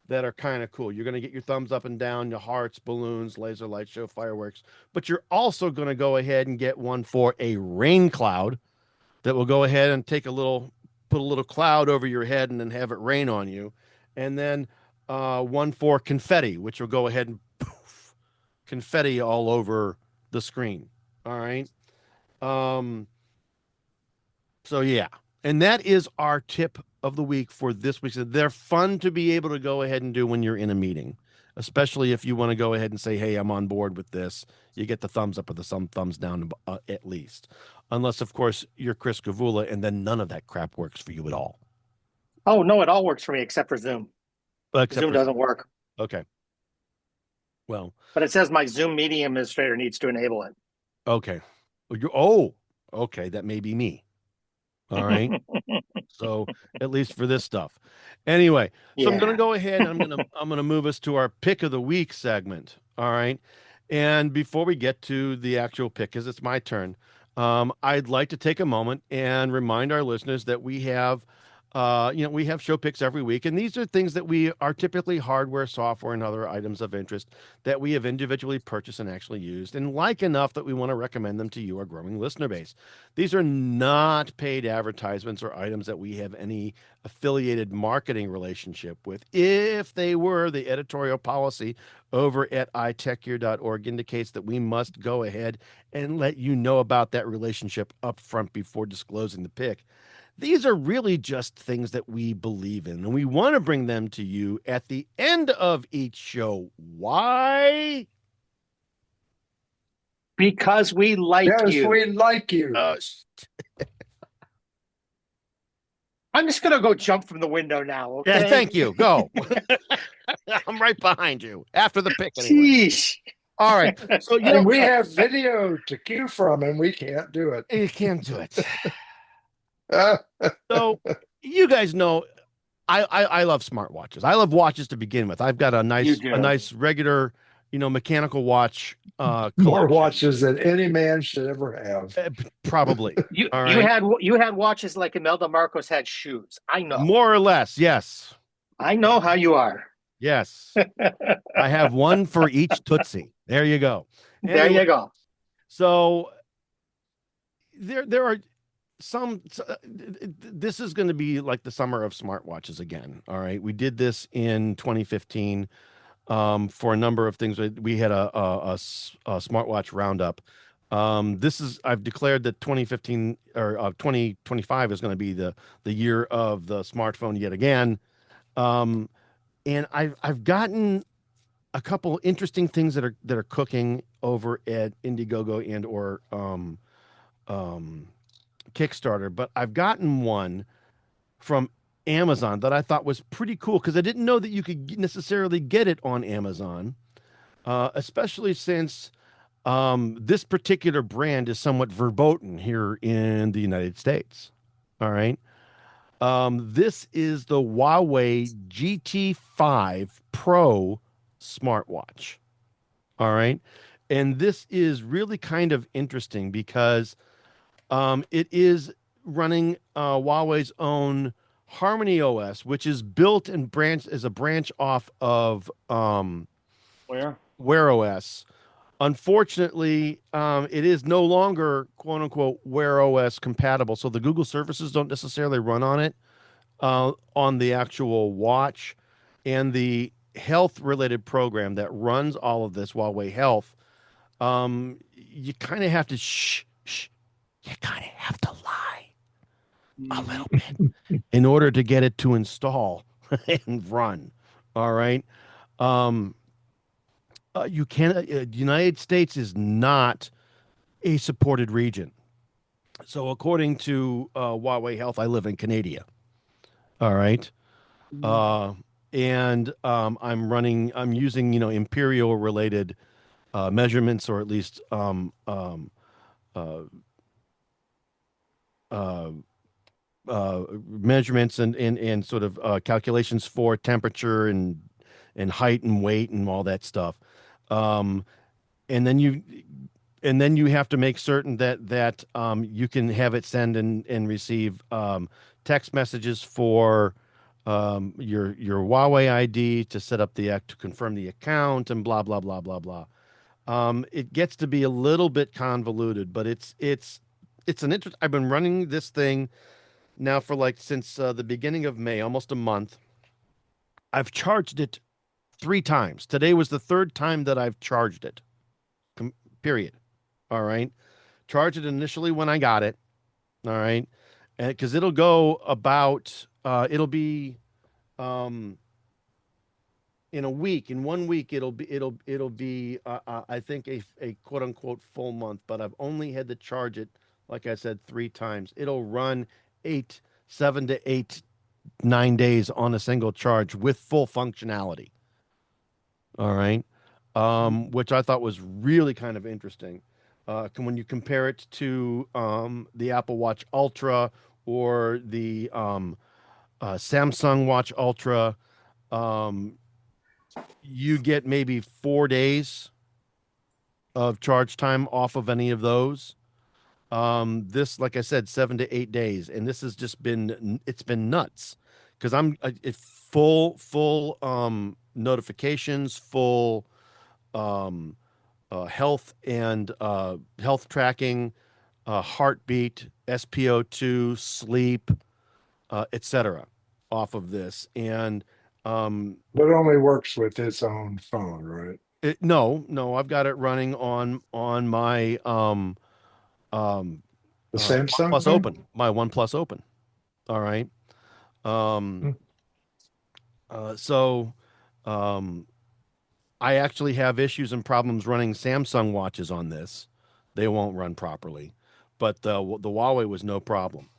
that are kind of cool. You're going to get your thumbs up and down, your hearts, balloons, laser light show, fireworks. But you're also going to go ahead and get one for a rain cloud that will go ahead and put a little cloud over your head and then have it rain on you. And then one for confetti, which will go ahead and poof, confetti all over the screen. All right. So yeah, and that is our tip of the week for this week. So they're fun to be able to go ahead and do when you're in a meeting, especially if you want to go ahead and say, hey, I'm on board with this. You get the thumbs up or the thumbs down at least. Unless, of course, you're Chris Gavula, and then none of that crap works for you at all. Oh, no, it all works for me except for Zoom. Zoom doesn't work. Okay. Well. But it says my Zoom meeting administrator needs to enable it. Okay. Okay. That may be me. All right. So at least for this stuff. Anyway, so I'm going to go ahead and I'm going to move us to our pick of the week segment. All right. And before we get to the actual pick, because it's my turn, I'd like to take a moment and remind our listeners that we have we have show picks every week, and these are things that we are typically hardware, software, and other items of interest that we have individually purchased and actually used and like enough that we want to recommend them to you, our growing listener base. These are not paid advertisements or items that we have any affiliated marketing relationship with. If they were, the editorial policy over at iTechGear.org indicates that we must go ahead and let you know about that relationship up front before disclosing the pick. These are really just things that we believe in, and we want to bring them to you at the end of each show. Why? Because we like you. Yes, we like you. I'm just going to go jump from the window now, okay? Yeah, thank you. Go. I'm right behind you after the pick anyway. Sheesh. All right. So and we have video to cue from, and we can't do it. You can't do it. So you guys know I love smartwatches. I love watches to begin with. I've got a nice regular, mechanical watch. More watches than any man should ever have. Probably. You had watches like Imelda Marcos had shoes. I know. More or less, yes. I know how you are. Yes. I have one for each Tootsie. There you go. Anyway, there you go. So there are this is going to be like the summer of smartwatches again. All right. We did this in 2015 for a number of things. We had a smartwatch roundup. I've declared that 2015 or 2025 is going to be the year of the smartphone yet again. And I've gotten a couple interesting things that are cooking over at Indiegogo and or Kickstarter, but I've gotten one from Amazon that I thought was pretty cool because I didn't know that you could necessarily get it on Amazon, especially since this particular brand is somewhat verboten here in the United States. All right. This is the Huawei GT5 Pro smartwatch. All right. And this is really kind of interesting because it is running Huawei's own Harmony OS, which is built and branched as a branch off of Wear OS. Unfortunately, it is no longer "quote unquote" Wear OS compatible, so the Google services don't necessarily run on it on the actual watch, and the health-related program that runs all of this, Huawei Health. You kind of have to you kind of have to lie a little bit in order to get it to install and run. All right. You can't, United States is not a supported region. So according to Huawei Health, I live in Canada. All right. And I'm using, imperial related measurements, or at least measurements and sort of calculations for temperature and height and weight and all that stuff. Um, and then you have to make certain that you can have it send and receive text messages for your Huawei ID to set up to confirm the account and blah blah blah blah blah. It gets to be a little bit convoluted, but it's an interest. I've been running this thing now for since the beginning of May, almost a month. I've charged it 3 times. Today was the 3rd time that I've charged it. Period. All right. Charge it initially when I got it. All right. And because it'll go about, it'll be, in a week, in 1 week, it'll be, I think a quote unquote full month, but I've only had to charge it, like I said, 3 times. It'll run 7 to 8, 9 days on a single charge with full functionality. All right. Which I thought was really kind of interesting. When you compare it to the Apple Watch Ultra or the Samsung Watch Ultra, you get maybe 4 days of charge time off of any of those. This, like I said, 7 to 8 days, and this has just been nuts because I'm full notifications, full health and health tracking, heartbeat, SpO2, sleep, etc. off of this. And But it only works with its own phone, right? no, I've got it running on my The Samsung OnePlus phone? Open, my OnePlus Open. All right. So I actually have issues and problems running Samsung watches on this. They won't run properly, but the Huawei was no problem.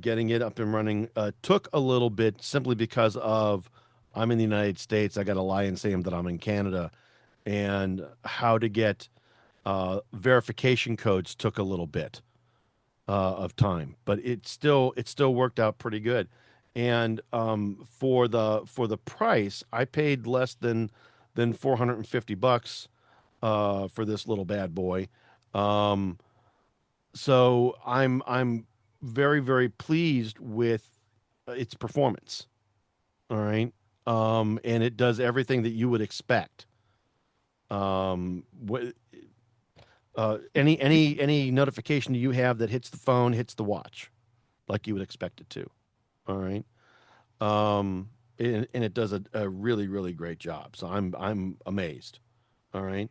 Getting it up and running took a little bit simply because of I'm in the United States. I got to lie and say that I'm in Canada, and how to get verification codes took a little bit of time, but it still worked out pretty good. And for the price, I paid less than $450 for this little bad boy. So I'm very, very pleased with its performance. All right. And it does everything that you would expect. Any notification you have that hits the phone hits the watch, like you would expect it to. All right. And it does a really, really great job. So I'm amazed. All right.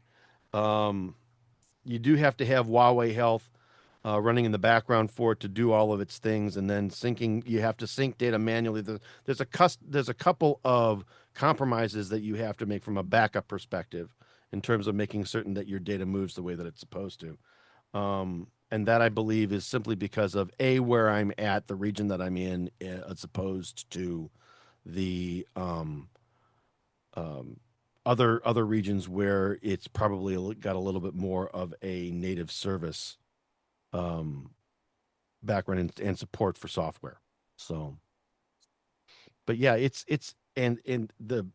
You do have to have Huawei Health running in the background for it to do all of its things, and then syncing. You have to sync data manually. There's a couple of compromises that you have to make from a backup perspective in terms of making certain that your data moves the way that it's supposed to. And that, I believe, is simply because of where I'm at, the region that I'm in, as opposed to the other regions where it's probably got a little bit more of a native service background and support for software. So, but yeah, it's and the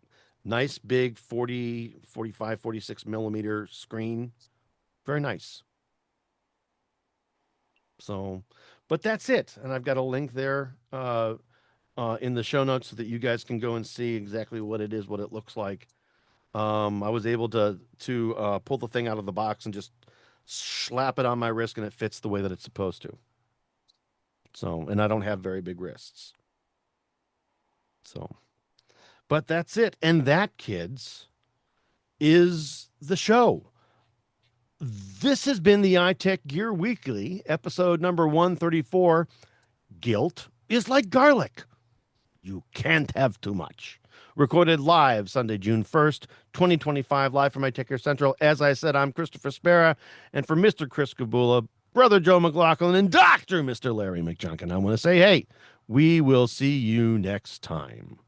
nice big 40, 45, 46 millimeter screen, very nice. So, but that's it. And I've got a link there in the show notes so that you guys can go and see exactly what it is, what it looks like. I was able to pull the thing out of the box and just slap it on my wrist, and it fits the way that it's supposed to. So, and I don't have very big wrists. So, but that's it. And that, kids, is the show. This has been the iTechGear Weekly, episode number 134. Guilt is like garlic. You can't have too much. Recorded live Sunday, June 1st, 2025, live from iTechGear Central. As I said, I'm Christopher Spera, and for Mr. Chris Gavula, Brother Joe McLaughlin, and Dr. Mr. Larry McJunkin, I want to say, hey, we will see you next time.